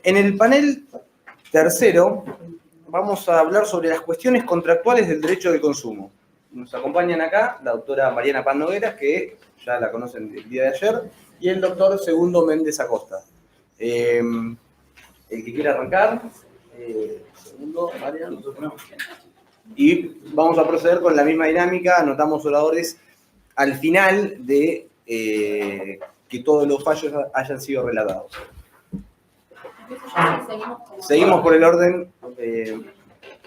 En el panel tercero vamos a hablar sobre las cuestiones contractuales del derecho de consumo. Nos acompañan acá la doctora Mariana Paz Nogueras, que ya la conocen el día de ayer, y el doctor Segundo Méndez Acosta. El que quiera arrancar, Segundo, Mariana. Y vamos a proceder con la misma dinámica, anotamos oradores al final de que todos los fallos hayan sido relatados. Seguimos por el orden,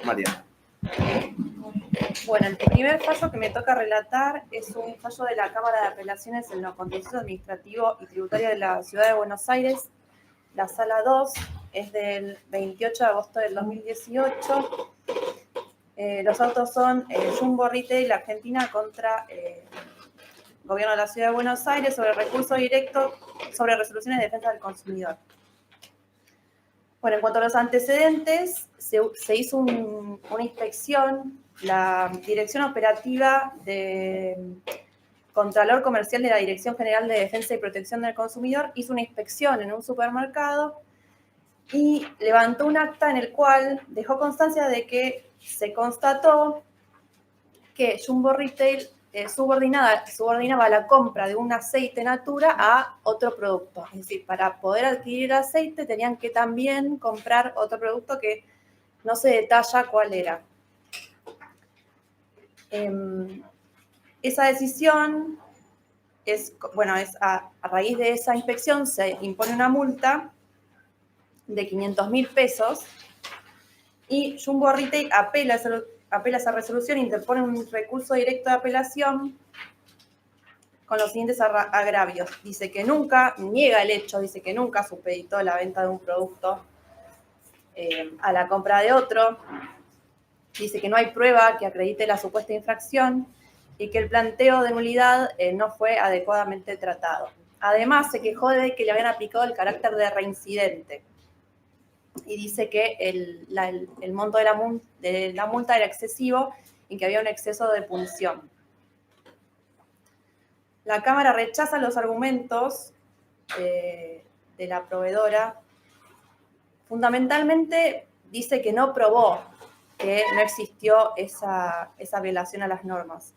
Mariana. Bueno, el primer fallo que me toca relatar es un fallo de la Cámara de Apelaciones en lo contencioso administrativo y tributario de la Ciudad de Buenos Aires. La sala 2 es del 28 de agosto del 2018. Los autos son Jumbo Retail Argentina contra Gobierno de la Ciudad de Buenos Aires sobre recurso directo sobre resoluciones de defensa del consumidor. Bueno, en cuanto a los antecedentes, se hizo una inspección. La Dirección Operativa de Contralor Comercial de la Dirección General de Defensa y Protección del Consumidor hizo una inspección en un supermercado y levantó un acta en el cual dejó constancia de que se constató que Jumbo Retail subordinaba la compra de un aceite Natura a otro producto. Es decir, para poder adquirir aceite tenían que también comprar otro producto que no se detalla cuál era. Esa decisión a raíz de esa inspección se impone una multa de 500.000 pesos y Jumbo Retail apela esa resolución, interpone un recurso directo de apelación con los siguientes agravios. Dice que nunca, niega el hecho, dice que nunca supeditó la venta de un producto a la compra de otro. Dice que no hay prueba que acredite la supuesta infracción y que el planteo de nulidad no fue adecuadamente tratado. Además, se quejó de que le habían aplicado el carácter de reincidente y dice que el monto de la multa era excesivo y que había un exceso de punición. La Cámara rechaza los argumentos de la proveedora. Fundamentalmente dice que no probó que no existió esa violación a las normas.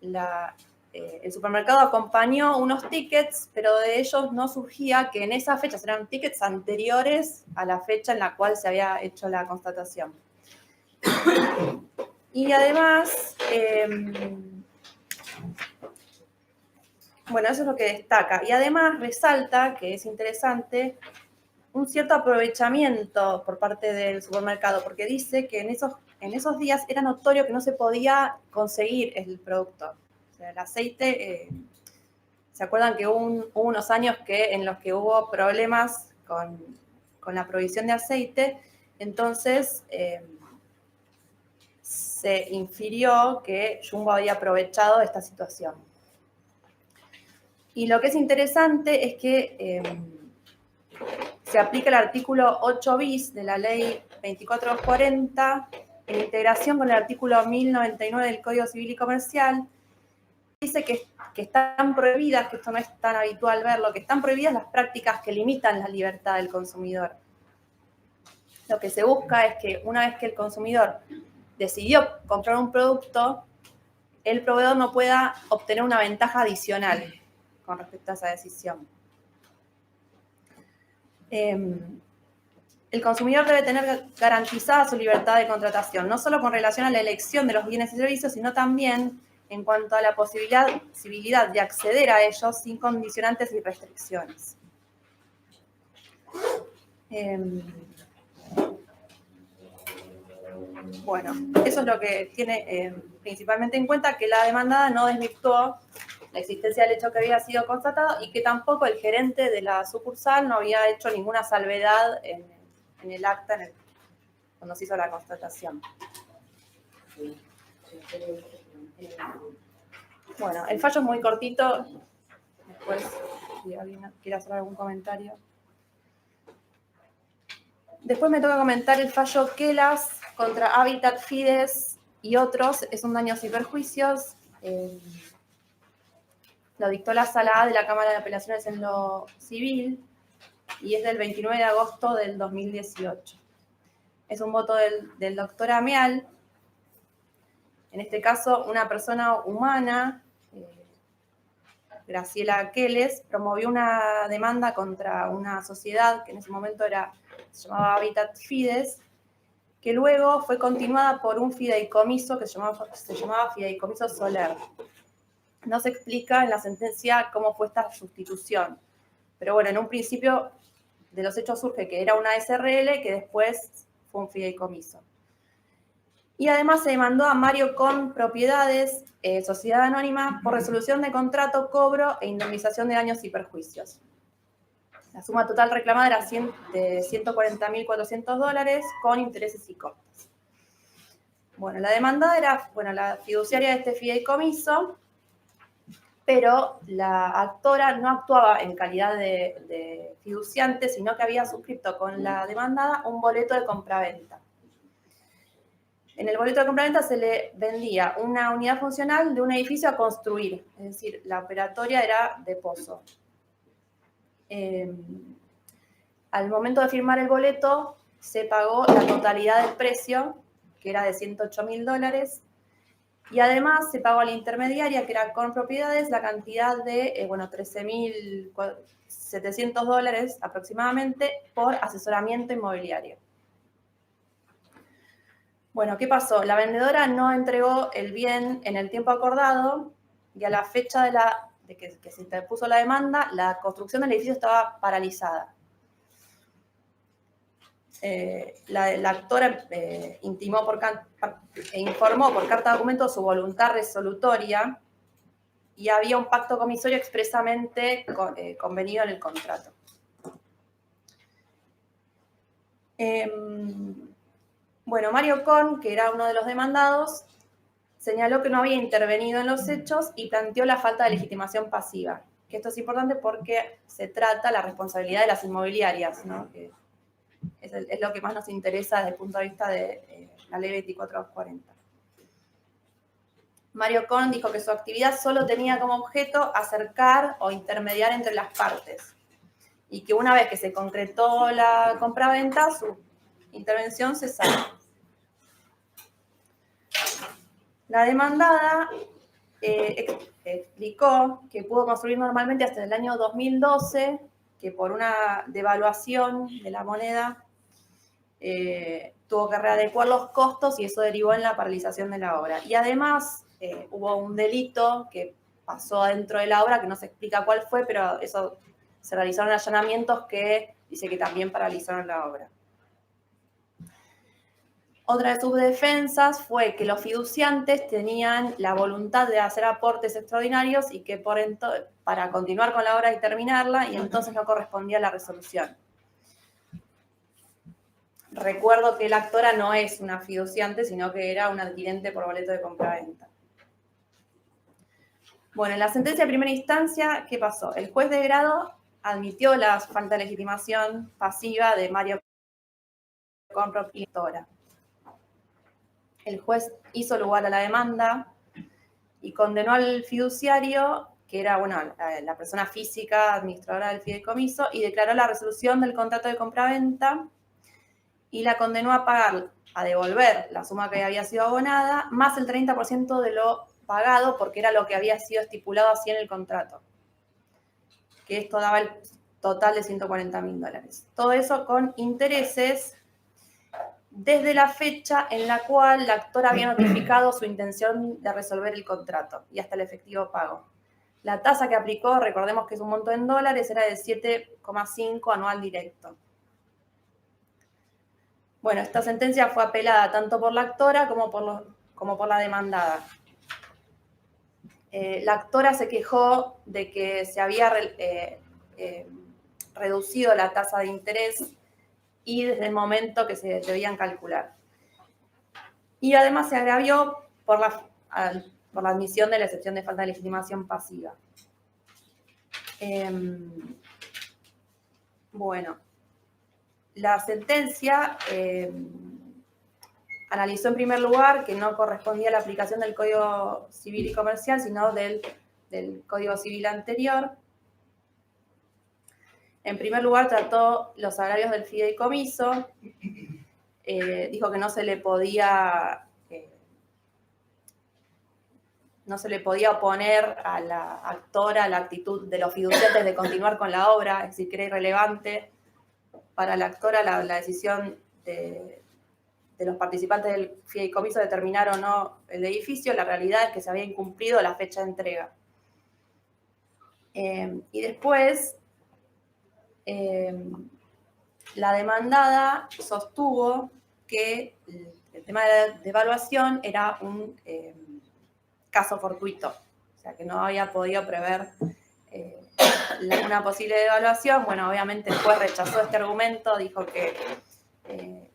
El supermercado acompañó unos tickets, pero de ellos no surgía que en esas fechas eran tickets anteriores a la fecha en la cual se había hecho la constatación. Y además, bueno, eso es lo que destaca. Y además resalta, que es interesante, un cierto aprovechamiento por parte del supermercado, porque dice que en esos días era notorio que no se podía conseguir el producto. O sea, el aceite, ¿se acuerdan que hubo unos años en los que hubo problemas con la provisión de aceite? Entonces, se infirió que Jumbo había aprovechado esta situación. Y lo que es interesante es que se aplica el artículo 8 bis de la ley 2440 en integración con el artículo 1099 del Código Civil y Comercial. Dice que están prohibidas, que esto no es tan habitual verlo, que están prohibidas las prácticas que limitan la libertad del consumidor. Lo que se busca es que una vez que el consumidor decidió comprar un producto, el proveedor no pueda obtener una ventaja adicional con respecto a esa decisión. El consumidor debe tener garantizada su libertad de contratación, no solo con relación a la elección de los bienes y servicios, sino también en cuanto a la posibilidad de acceder a ellos sin condicionantes y restricciones. Bueno, eso es lo que tiene principalmente en cuenta, que la demandada no desvirtuó la existencia del hecho que había sido constatado y que tampoco el gerente de la sucursal no había hecho ninguna salvedad en el acta cuando se hizo la constatación. Bueno, el fallo es muy cortito. Después, si alguien quiere hacer algún comentario. Después me toca comentar el fallo Quelas contra Habitat Fides y otros. Es un daños y perjuicios. Lo dictó la Sala A de la Cámara de Apelaciones en lo Civil. y es del 29 de agosto del 2018. Es un voto del doctor Ameal, en este caso una persona humana, Graciela Keles, promovió una demanda contra una sociedad que en ese momento se llamaba Habitat Fides, que luego fue continuada por un fideicomiso que se llamaba Fideicomiso Soler. No se explica en la sentencia cómo fue esta sustitución, pero bueno, en un principio de los hechos surge que era una SRL que después fue un fideicomiso. Y además se demandó a Mario Con Propiedades, sociedad anónima, por resolución de contrato, cobro e indemnización de daños y perjuicios. La suma total reclamada era de $140.400 con intereses y costos. Bueno, la demandada era, la fiduciaria de este fideicomiso, pero la actora no actuaba en calidad de fiduciante, sino que había suscrito con la demandada un boleto de compraventa. En el boleto de compraventa se le vendía una unidad funcional de un edificio a construir, es decir, la operatoria era de pozo. Al momento de firmar el boleto, se pagó la totalidad del precio, que era de $108.000, y además se pagó a la intermediaria, que era Con Propiedades, la cantidad de $13.700 aproximadamente por asesoramiento inmobiliario. Bueno, ¿qué pasó? La vendedora no entregó el bien en el tiempo acordado y a la fecha de que se interpuso la demanda, la construcción del edificio estaba paralizada. La actora informó por carta de documento su voluntad resolutoria y había un pacto comisorio expresamente convenido en el contrato. Bueno, Mario Con, que era uno de los demandados, señaló que no había intervenido en los hechos y planteó la falta de legitimación pasiva. Que esto es importante porque se trata la responsabilidad de las inmobiliarias, ¿no? Que es lo que más nos interesa desde el punto de vista de la ley 2440. Mario Con dijo que su actividad solo tenía como objeto acercar o intermediar entre las partes y que una vez que se concretó la compraventa, su intervención cesaba. La demandada explicó que pudo construir normalmente hasta el año 2012, que por una devaluación de la moneda tuvo que readecuar los costos y eso derivó en la paralización de la obra. Y además hubo un delito que pasó dentro de la obra, que no se explica cuál fue, pero eso se realizaron allanamientos que dice que también paralizaron la obra. Otra de sus defensas fue que los fiduciantes tenían la voluntad de hacer aportes extraordinarios y que para continuar con la obra y terminarla, y entonces no correspondía la resolución. Recuerdo que la actora no es una fiduciante, sino que era un adquirente por boleto de compraventa. Bueno, en la sentencia de primera instancia, ¿qué pasó? El juez de grado admitió la falta de legitimación pasiva de Mario Con Propiedades. El juez hizo lugar a la demanda y condenó al fiduciario, que era la persona física administradora del fideicomiso, y declaró la resolución del contrato de compraventa y la condenó a devolver la suma que había sido abonada, más el 30% de lo pagado, porque era lo que había sido estipulado así en el contrato, que esto daba el total de $140.000. Todo eso con intereses desde la fecha en la cual la actora había notificado su intención de resolver el contrato y hasta el efectivo pago. La tasa que aplicó, recordemos que es un monto en dólares, era de 7,5 anual directo. Bueno, esta sentencia fue apelada tanto por la actora como por la demandada. La actora se quejó de que se había reducido la tasa de interés y desde el momento que se debían calcular. Y además se agravió por la admisión de la excepción de falta de legitimación pasiva. Bueno, la sentencia analizó en primer lugar que no correspondía a la aplicación del Código Civil y Comercial, sino del Código Civil anterior. En primer lugar, trató los agravios del fideicomiso, dijo que no se le podía oponer a la actora la actitud de los fiduciantes de continuar con la obra, es decir, que era irrelevante para la actora la decisión de los participantes del fideicomiso de terminar o no el edificio. La realidad es que se había incumplido la fecha de entrega. Y después, la demandada sostuvo que el tema de la devaluación era un caso fortuito, o sea, que no había podido prever una posible devaluación. Bueno, obviamente el juez rechazó este argumento, dijo que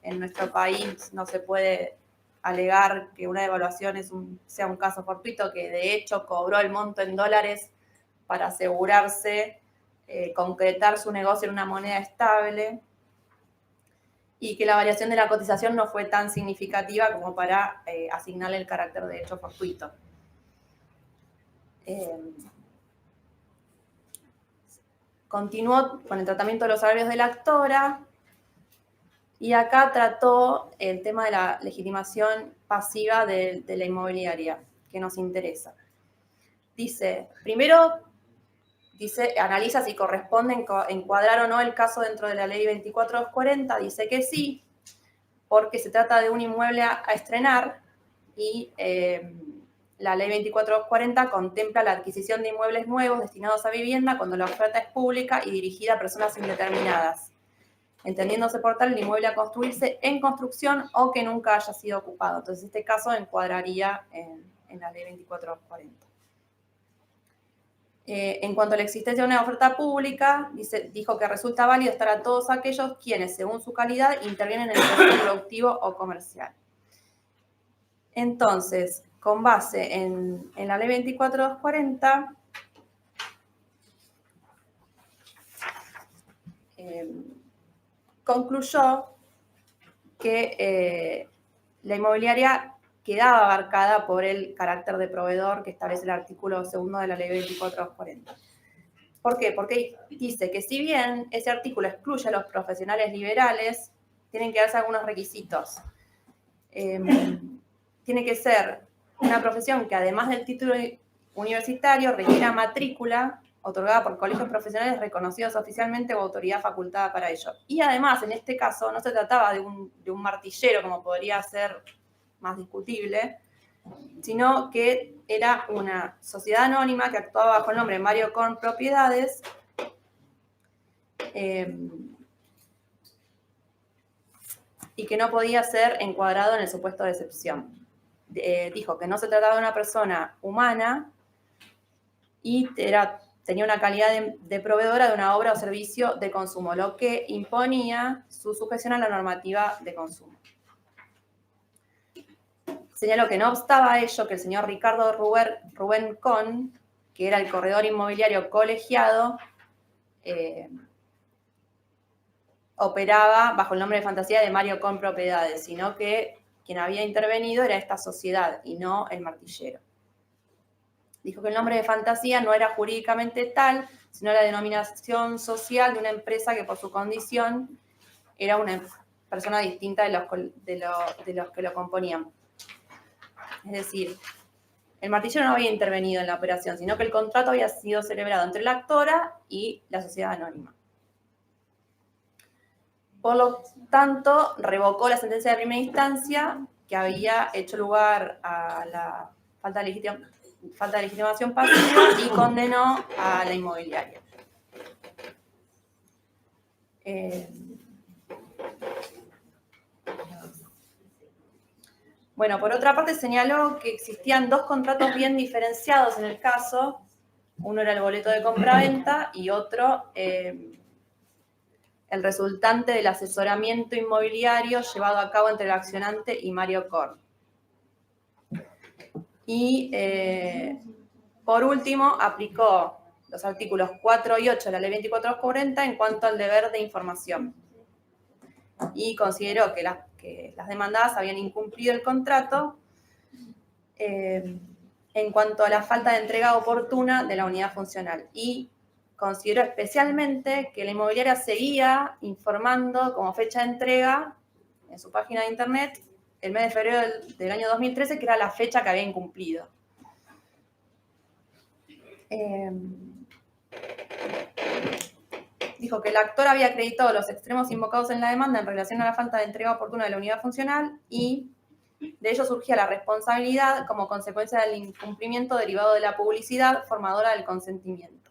en nuestro país no se puede alegar que una devaluación sea un caso fortuito, que de hecho cobró el monto en dólares para asegurarse concretar su negocio en una moneda estable, y que la variación de la cotización no fue tan significativa como para asignarle el carácter de hecho fortuito. Continuó con el tratamiento de los salarios de la actora, y acá trató el tema de la legitimación pasiva de la inmobiliaria, que nos interesa. Primero, analiza si corresponde encuadrar o no el caso dentro de la ley 24240, dice que sí, porque se trata de un inmueble a estrenar, y la ley 24240 contempla la adquisición de inmuebles nuevos destinados a vivienda cuando la oferta es pública y dirigida a personas indeterminadas, entendiéndose por tal el inmueble a construirse en construcción o que nunca haya sido ocupado. Entonces, este caso encuadraría en la ley 24240. En cuanto a la existencia de una oferta pública, dijo que resulta válido estar a todos aquellos quienes, según su calidad, intervienen en el proceso productivo o comercial. Entonces, con base en la ley 24240, concluyó que la inmobiliaria quedaba abarcada por el carácter de proveedor que establece el artículo 2 de la ley 24240. ¿Por qué? Porque dice que si bien ese artículo excluye a los profesionales liberales, tienen que darse algunos requisitos. Tiene que ser una profesión que, además del título universitario, requiera matrícula otorgada por colegios profesionales reconocidos oficialmente o autoridad facultada para ello. Y además, en este caso, no se trataba de un martillero, como podría ser más discutible, sino que era una sociedad anónima que actuaba bajo el nombre Mario Korn Propiedades, y que no podía ser encuadrado en el supuesto de excepción. Dijo que no se trataba de una persona humana y tenía una calidad de proveedora de una obra o servicio de consumo, lo que imponía su sujeción a la normativa de consumo. Señaló que no obstaba a ello que el señor Ricardo Rubén Con, que era el corredor inmobiliario colegiado, operaba bajo el nombre de fantasía de Mario Con Propiedades, sino que quien había intervenido era esta sociedad y no el martillero. Dijo que el nombre de fantasía no era jurídicamente tal, sino la denominación social de una empresa que por su condición era una persona distinta de los que lo componían. Es decir, el martillero no había intervenido en la operación, sino que el contrato había sido celebrado entre la actora y la sociedad anónima. Por lo tanto, revocó la sentencia de primera instancia que había hecho lugar a la falta de legitimación pasiva y condenó a la inmobiliaria. Bueno, por otra parte señaló que existían dos contratos bien diferenciados en el caso. Uno era el boleto de compraventa y otro el resultante del asesoramiento inmobiliario llevado a cabo entre el accionante y Mario Korn. Y por último, aplicó los artículos 4 y 8 de la ley 24240 en cuanto al deber de información. Y consideró que las demandadas habían incumplido el contrato en cuanto a la falta de entrega oportuna de la unidad funcional. Y consideró especialmente que la inmobiliaria seguía informando como fecha de entrega en su página de internet el mes de febrero del año 2013, que era la fecha que había incumplido. Dijo que el actor había acreditado los extremos invocados en la demanda en relación a la falta de entrega oportuna de la unidad funcional y de ello surgía la responsabilidad como consecuencia del incumplimiento derivado de la publicidad formadora del consentimiento.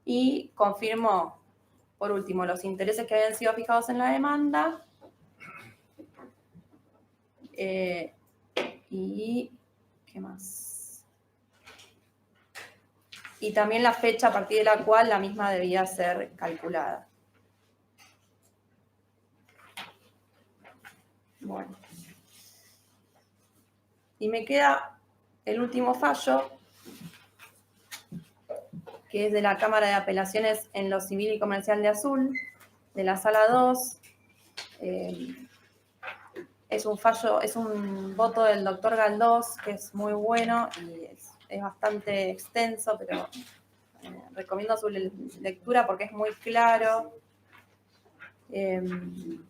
Y confirmó, por último, los intereses que habían sido fijados en la demanda y ¿qué más? Y también la fecha a partir de la cual la misma debía ser calculada. Bueno. Y me queda el último fallo, que es de la Cámara de Apelaciones en lo Civil y Comercial de Azul, de la Sala 2. Es un fallo, es un voto del doctor Galdós, que es muy bueno y es bastante extenso, pero recomiendo su lectura porque es muy claro. El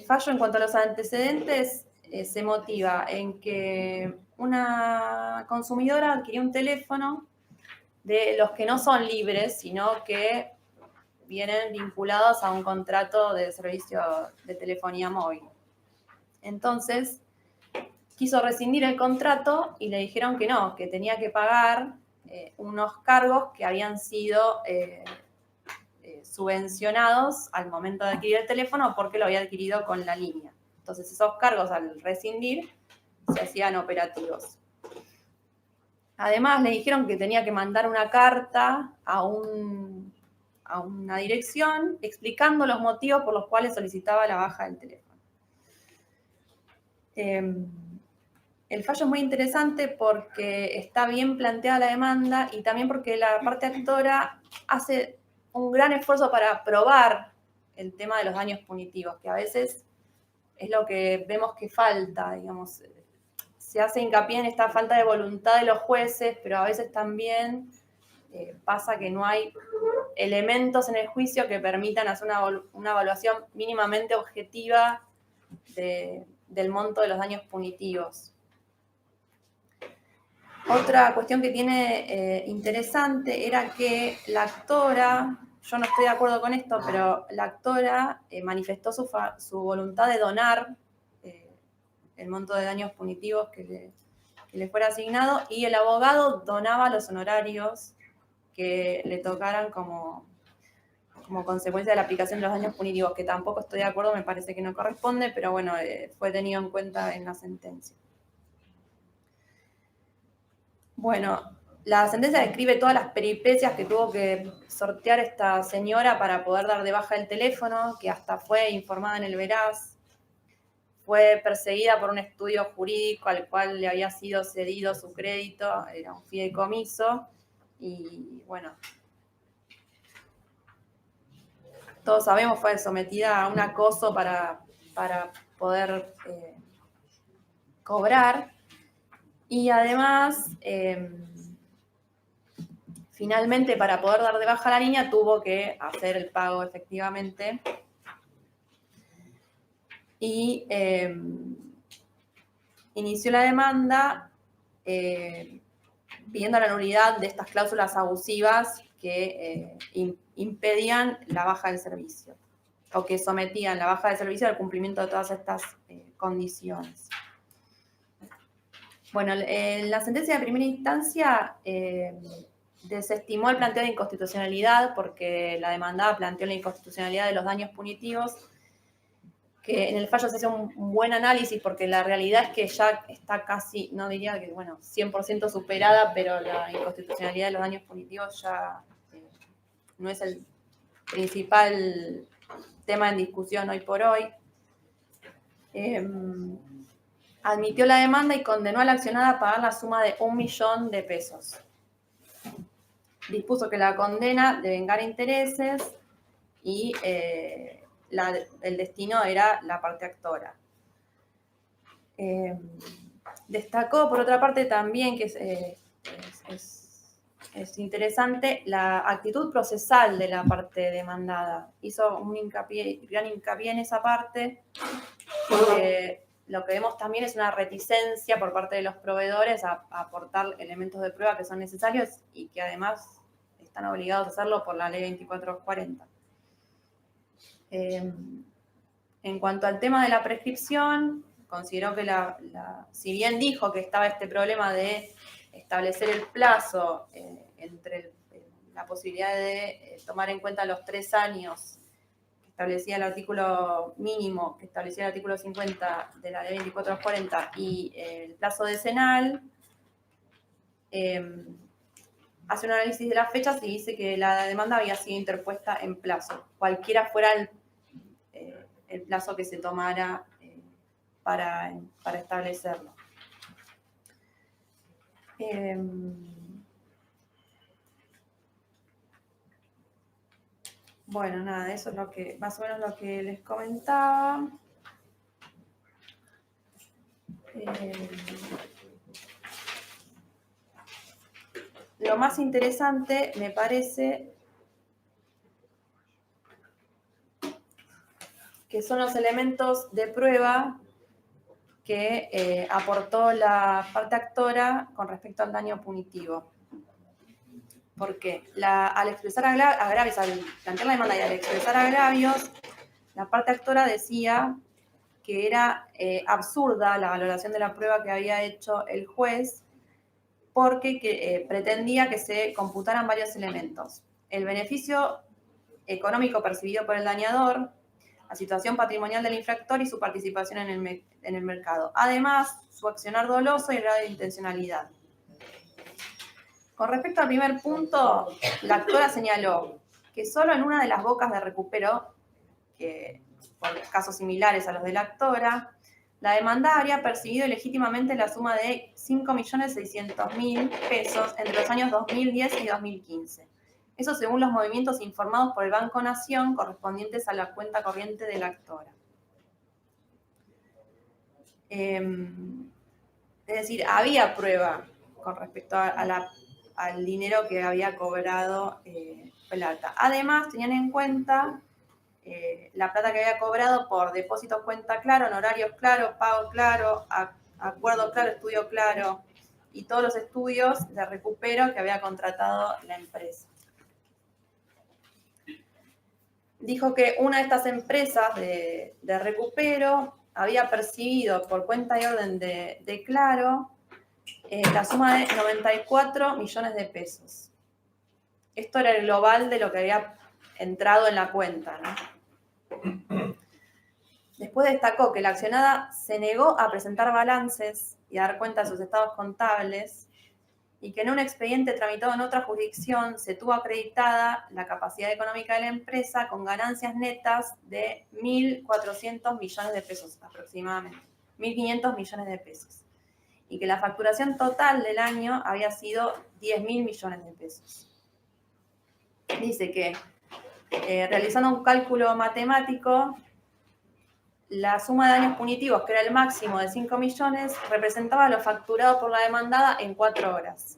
fallo en cuanto a los antecedentes se motiva en que una consumidora adquirió un teléfono de los que no son libres, sino que vienen vinculados a un contrato de servicio de telefonía móvil. Entonces, quiso rescindir el contrato y le dijeron que no, que tenía que pagar unos cargos que habían sido subvencionados al momento de adquirir el teléfono porque lo había adquirido con la línea. Entonces, esos cargos al rescindir se hacían operativos. Además, le dijeron que tenía que mandar una carta a una dirección explicando los motivos por los cuales solicitaba la baja del teléfono. El fallo es muy interesante porque está bien planteada la demanda y también porque la parte actora hace un gran esfuerzo para probar el tema de los daños punitivos, que a veces es lo que vemos que falta, digamos. Se hace hincapié en esta falta de voluntad de los jueces, pero a veces también pasa que no hay elementos en el juicio que permitan hacer una evaluación mínimamente objetiva del monto de los daños punitivos. Otra cuestión que tiene interesante era que la actora, yo no estoy de acuerdo con esto, pero la actora manifestó su voluntad de donar el monto de daños punitivos que le fuera asignado y el abogado donaba los honorarios que le tocaran como consecuencia de la aplicación de los daños punitivos, que tampoco estoy de acuerdo, me parece que no corresponde, pero bueno, fue tenido en cuenta en la sentencia. Bueno, la sentencia describe todas las peripecias que tuvo que sortear esta señora para poder dar de baja el teléfono, que hasta fue informada en el Veraz. Fue perseguida por un estudio jurídico al cual le había sido cedido su crédito, era un fideicomiso, y bueno, todos sabemos, fue sometida a un acoso para poder cobrar. Y además, finalmente, para poder dar de baja a la niña, tuvo que hacer el pago efectivamente. Y inició la demanda pidiendo la nulidad de estas cláusulas abusivas que impedían la baja del servicio o que sometían la baja del servicio al cumplimiento de todas estas condiciones. Bueno, en la sentencia de primera instancia desestimó el planteo de inconstitucionalidad porque la demandada planteó la inconstitucionalidad de los daños punitivos, que en el fallo se hace un buen análisis porque la realidad es que ya está casi, no diría que, bueno, 100% superada, pero la inconstitucionalidad de los daños punitivos ya no es el principal tema en discusión hoy por hoy. Admitió la demanda y condenó a la accionada a pagar la suma de 1 millón de pesos. Dispuso que la condena devengar intereses y el destino era la parte actora. Destacó, por otra parte, también que es interesante la actitud procesal de la parte demandada. Hizo un gran hincapié en esa parte. Lo que vemos también es una reticencia por parte de los proveedores a aportar elementos de prueba que son necesarios y que además están obligados a hacerlo por la ley 2440. En cuanto al tema de la prescripción, consideró que si bien dijo que estaba este problema de establecer el plazo entre la posibilidad de tomar en cuenta los 3 años que establecía el artículo mínimo, que establecía el artículo 50 de la ley 2440 y el plazo decenal, hace un análisis de las fechas y dice que la demanda había sido interpuesta en plazo, cualquiera fuera el plazo que se tomara para establecerlo. Bueno, nada, eso es lo que, más o menos lo que les comentaba. Lo más interesante me parece que son los elementos de prueba que aportó la parte actora con respecto al daño punitivo. Porque al expresar agravios, al plantear la demanda y al expresar agravios, la parte actora decía que era absurda la valoración de la prueba que había hecho el juez porque pretendía que se computaran varios elementos. El beneficio económico percibido por el dañador, la situación patrimonial del infractor y su participación en el mercado. Además, su accionar doloso y el grado de intencionalidad. Con respecto al primer punto, la actora señaló que solo en una de las bocas de recupero, que por casos similares a los de la actora, la demandada habría percibido ilegítimamente la suma de 5.600.000 pesos entre los años 2010 y 2015. Eso según los movimientos informados por el Banco Nación correspondientes a la cuenta corriente de la actora. Es decir, había prueba con respecto al dinero que había cobrado Plata. Además, tenían en cuenta la plata que había cobrado por depósitos cuenta claro, honorarios claro, pago claro, acuerdo claro, estudio claro y todos los estudios de recupero que había contratado la empresa. Dijo que una de estas empresas de recupero había percibido por cuenta y orden de Claro la suma de 94 millones de pesos. Esto era el global de lo que había entrado en la cuenta, ¿no? Después destacó que la accionada se negó a presentar balances y a dar cuenta de sus estados contables y que en un expediente tramitado en otra jurisdicción se tuvo acreditada la capacidad económica de la empresa con ganancias netas de 1.400 millones de pesos aproximadamente, 1.500 millones de pesos, y que la facturación total del año había sido 10.000 millones de pesos. Dice que realizando un cálculo matemático, la suma de daños punitivos, que era el máximo de 5 millones, representaba lo facturado por la demandada en 4 horas.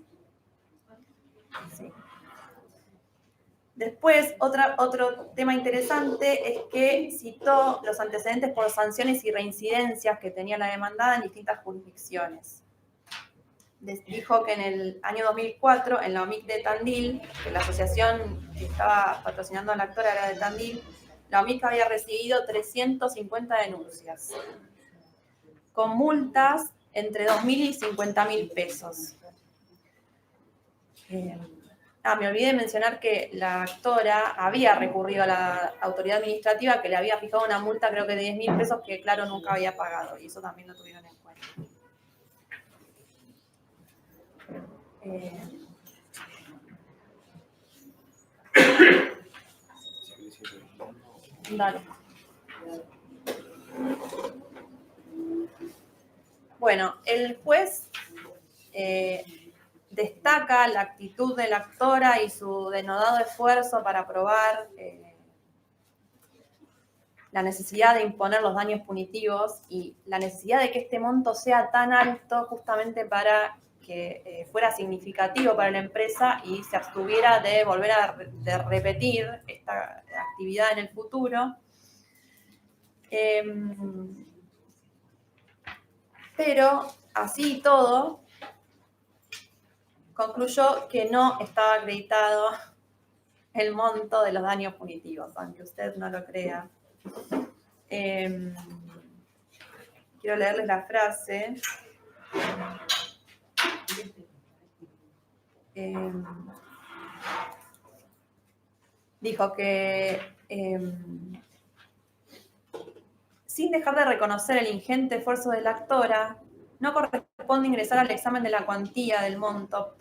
Sí. Después, otro tema interesante es que citó los antecedentes por sanciones y reincidencias que tenía la demandada en distintas jurisdicciones. Dijo que en el año 2004, en la OMIC de Tandil, que la asociación que estaba patrocinando a la actora era de Tandil, la OMIC había recibido 350 denuncias, con multas entre 2.000 y 50.000 pesos. Me olvidé de mencionar que la actora había recurrido a la autoridad administrativa que le había fijado una multa, creo que de 10.000 pesos, que Claro nunca había pagado, y eso también lo tuvieron en cuenta. Dale. Bueno, el juez destaca la actitud de la actora y su denodado esfuerzo para probar la necesidad de imponer los daños punitivos y la necesidad de que este monto sea tan alto justamente para fuera significativo para la empresa y se abstuviera de volver de repetir esta actividad en el futuro. Pero así y todo, concluyó que no estaba acreditado el monto de los daños punitivos, aunque usted no lo crea. Quiero leerles la frase. Dijo que sin dejar de reconocer el ingente esfuerzo de la actora, no corresponde ingresar al examen de la cuantía del monto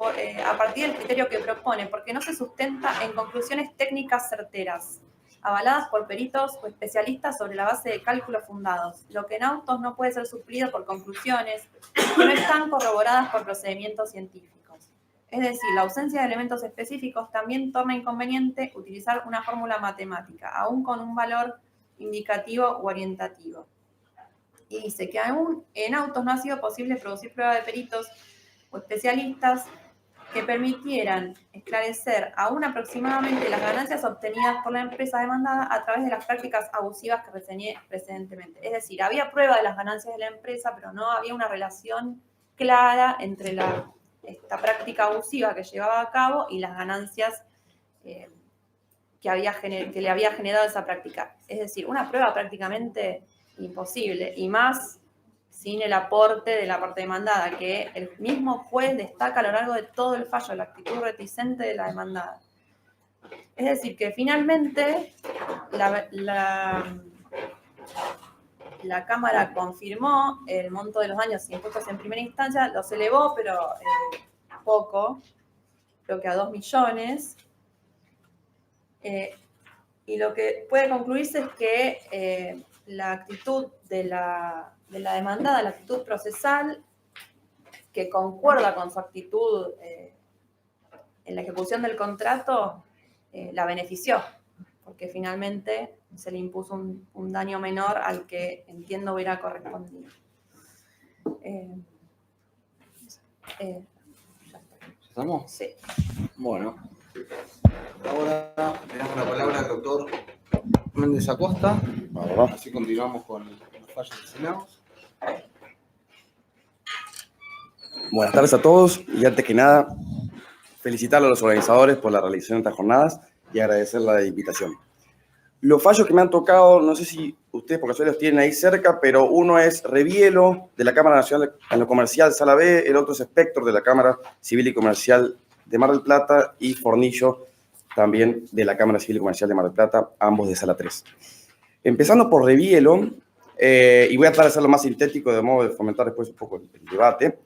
a partir del criterio que propone, porque no se sustenta en conclusiones técnicas certeras, avaladas por peritos o especialistas sobre la base de cálculos fundados, lo que en autos no puede ser suplido por conclusiones que no están corroboradas por procedimientos científicos. Es decir, la ausencia de elementos específicos también torna inconveniente utilizar una fórmula matemática, aún con un valor indicativo u orientativo. Y dice que aún en autos no ha sido posible producir pruebas de peritos o especialistas que permitieran esclarecer aún aproximadamente las ganancias obtenidas por la empresa demandada a través de las prácticas abusivas que reseñé precedentemente. Es decir, había prueba de las ganancias de la empresa, pero no había una relación clara entre esta práctica abusiva que llevaba a cabo y las ganancias que le había generado esa práctica. Es decir, una prueba prácticamente imposible, y más sin el aporte de la parte demandada, que el mismo juez destaca a lo largo de todo el fallo, la actitud reticente de la demandada. Es decir, que finalmente la Cámara confirmó el monto de los daños impuestos en primera instancia, los elevó, pero poco, creo que a 2 millones. Y lo que puede concluirse es que la actitud de la demandada, la actitud procesal, que concuerda con su actitud en la ejecución del contrato, la benefició, porque finalmente se le impuso un daño menor al que entiendo hubiera correspondido. ¿Estamos? Sí. Bueno. Ahora le damos la palabra al doctor Méndez Acosta. Así continuamos con los fallos designados. Buenas tardes a todos y antes que nada felicitar a los organizadores por la realización de estas jornadas y agradecer la invitación. Los fallos que me han tocado, no sé si ustedes por casualidad los tienen ahí cerca, pero uno es Revielo de la Cámara Nacional en lo Comercial Sala B, el otro es Spector de la Cámara Civil y Comercial de Mar del Plata y Fornillo también de la Cámara Civil y Comercial de Mar del Plata, ambos de Sala 3. Empezando por Revielo, y voy a tratar de hacerlo más sintético de modo de fomentar después un poco el debate.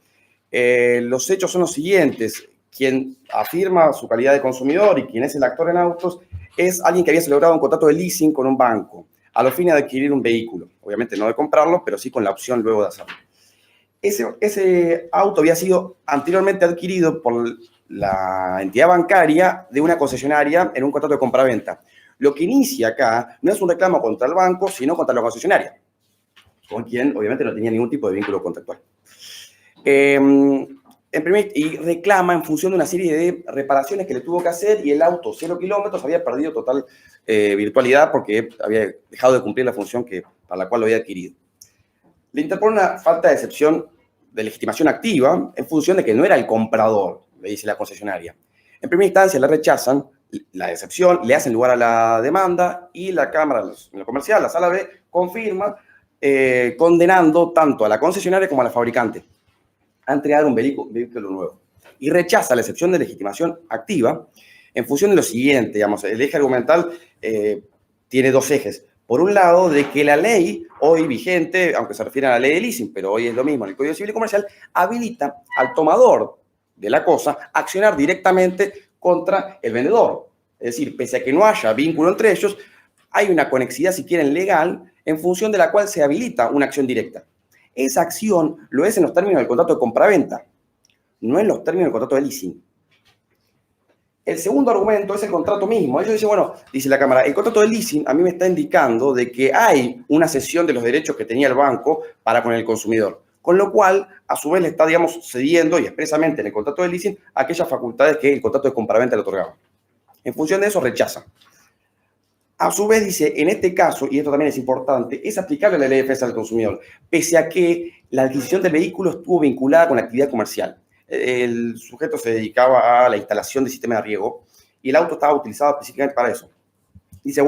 Los hechos son los siguientes. Quien afirma su calidad de consumidor y quien es el actor en autos es alguien que había celebrado un contrato de leasing con un banco a los fines de adquirir un vehículo. Obviamente no de comprarlo, pero sí con la opción luego de hacerlo. Ese auto había sido anteriormente adquirido por la entidad bancaria de una concesionaria en un contrato de compraventa. Lo que inicia acá no es un reclamo contra el banco, sino contra la concesionaria, con quien obviamente no tenía ningún tipo de vínculo contractual. Y reclama en función de una serie de reparaciones que le tuvo que hacer y el auto 0 kilómetros había perdido total virtualidad porque había dejado de cumplir la función para la cual lo había adquirido. Le interpone una falta de excepción de legitimación activa en función de que no era el comprador, le dice la concesionaria. En primera instancia le rechazan la excepción, le hacen lugar a la demanda y la Cámara, en lo Comercial, la Sala B, confirma condenando tanto a la concesionaria como a la fabricante a entregar un vehículo nuevo. Y rechaza la excepción de legitimación activa en función de lo siguiente, digamos, el eje argumental tiene dos ejes. Por un lado, de que la ley hoy vigente, aunque se refiere a la ley de leasing, pero hoy es lo mismo en el Código Civil y Comercial, habilita al tomador de la cosa a accionar directamente contra el vendedor. Es decir, pese a que no haya vínculo entre ellos, hay una conexidad, si quieren, legal, en función de la cual se habilita una acción directa. Esa acción lo es en los términos del contrato de compraventa, no en los términos del contrato de leasing. El segundo argumento es el contrato mismo. Ellos dicen, bueno, dice la Cámara, el contrato de leasing a mí me está indicando de que hay una cesión de los derechos que tenía el banco para con el consumidor. Con lo cual, a su vez, le está, digamos, cediendo y expresamente en el contrato de leasing aquellas facultades que el contrato de compraventa le otorgaba. En función de eso, rechaza. A su vez, dice, en este caso, y esto también es importante, es aplicable la ley de defensa del consumidor, pese a que la adquisición del vehículo estuvo vinculada con la actividad comercial. El sujeto se dedicaba a la instalación de sistemas de riego y el auto estaba utilizado específicamente para eso. Dice,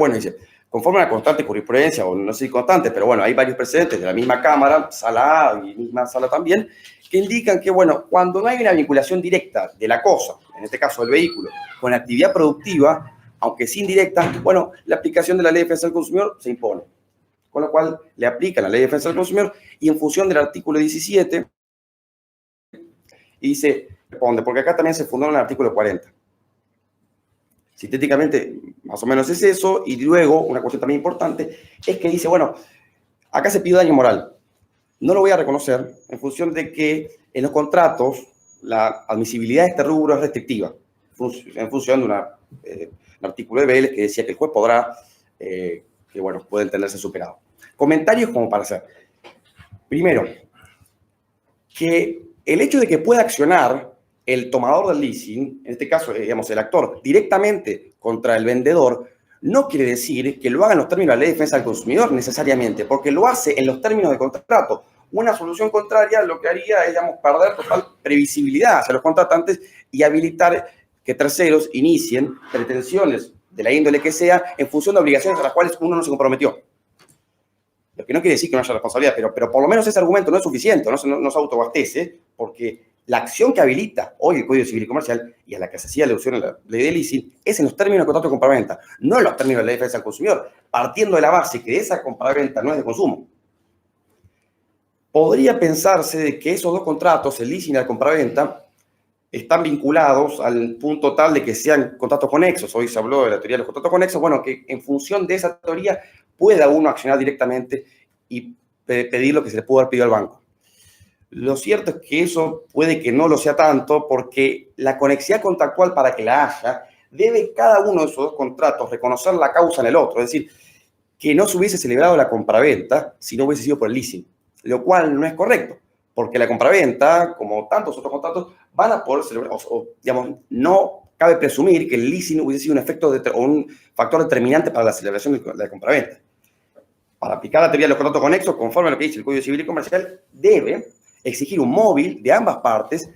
conforme a la constante jurisprudencia, o no sé si constante, pero bueno, hay varios precedentes de la misma Cámara, sala A y misma sala también, que indican que, cuando no hay una vinculación directa de la cosa, en este caso el vehículo, con la actividad productiva, aunque sí indirecta, la aplicación de la ley de defensa del consumidor se impone. Con lo cual, le aplican la ley de defensa del consumidor y en función del artículo 17, y dice, responde, porque acá también se fundó en el artículo 40. Sintéticamente, más o menos es eso, y luego, una cuestión también importante, es que dice, acá se pide daño moral. No lo voy a reconocer en función de que en los contratos la admisibilidad de este rubro es restrictiva, en función de un artículo de Vélez que decía que el juez podrá, puede entenderse superado. Comentarios como para hacer. Primero, que el hecho de que pueda accionar el tomador del leasing, en este caso, el actor, directamente contra el vendedor, no quiere decir que lo haga en los términos de la ley de defensa del consumidor necesariamente, porque lo hace en los términos del contrato. Una solución contraria lo que haría es, perder total previsibilidad hacia los contratantes y habilitar que terceros inicien pretensiones de la índole que sea en función de obligaciones a las cuales uno no se comprometió. Lo que no quiere decir que no haya responsabilidad, pero por lo menos ese argumento no es suficiente, no se autoabastece, porque la acción que habilita hoy el Código Civil y Comercial y a la que se hacía alusión en la ley de leasing es en los términos de contrato de compraventa, no en los términos de la ley de defensa del consumidor, partiendo de la base que esa compraventa no es de consumo. Podría pensarse de que esos dos contratos, el leasing y la compraventa, están vinculados al punto tal de que sean contratos conexos. Hoy se habló de la teoría de los contratos conexos. Que en función de esa teoría pueda uno accionar directamente y pedir lo que se le pudo haber pedido al banco. Lo cierto es que eso puede que no lo sea tanto, porque la conexidad contractual, para que la haya, debe cada uno de esos dos contratos reconocer la causa en el otro. Es decir, que no se hubiese celebrado la compraventa si no hubiese sido por el leasing, lo cual no es correcto, porque la compraventa, como tantos otros contratos, van a poder celebrar, no cabe presumir que el leasing hubiese sido un efecto o un factor determinante para la celebración de la compraventa. Para aplicar la teoría de los contratos conexos, conforme a lo que dice el Código Civil y Comercial, debe exigir un móvil de ambas partes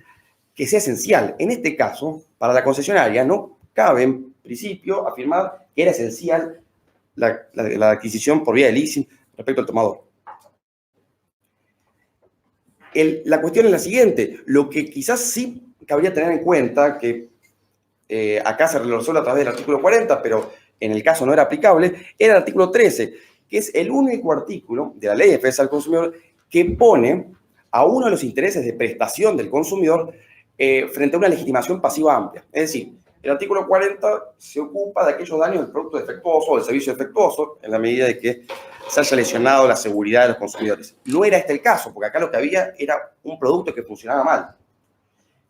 que sea esencial. En este caso, para la concesionaria, no cabe en principio afirmar que era esencial la adquisición por vía de leasing respecto al tomador. La cuestión es la siguiente, lo que quizás sí cabría tener en cuenta, que acá se resolvió a través del artículo 40, pero en el caso no era aplicable, era el artículo 13, que es el único artículo de la Ley de Defensa del Consumidor que pone a uno de los intereses de prestación del consumidor frente a una legitimación pasiva amplia. Es decir, el artículo 40 se ocupa de aquellos daños del producto defectuoso o del servicio defectuoso en la medida de que se haya lesionado la seguridad de los consumidores. No era este el caso, porque acá lo que había era un producto que funcionaba mal.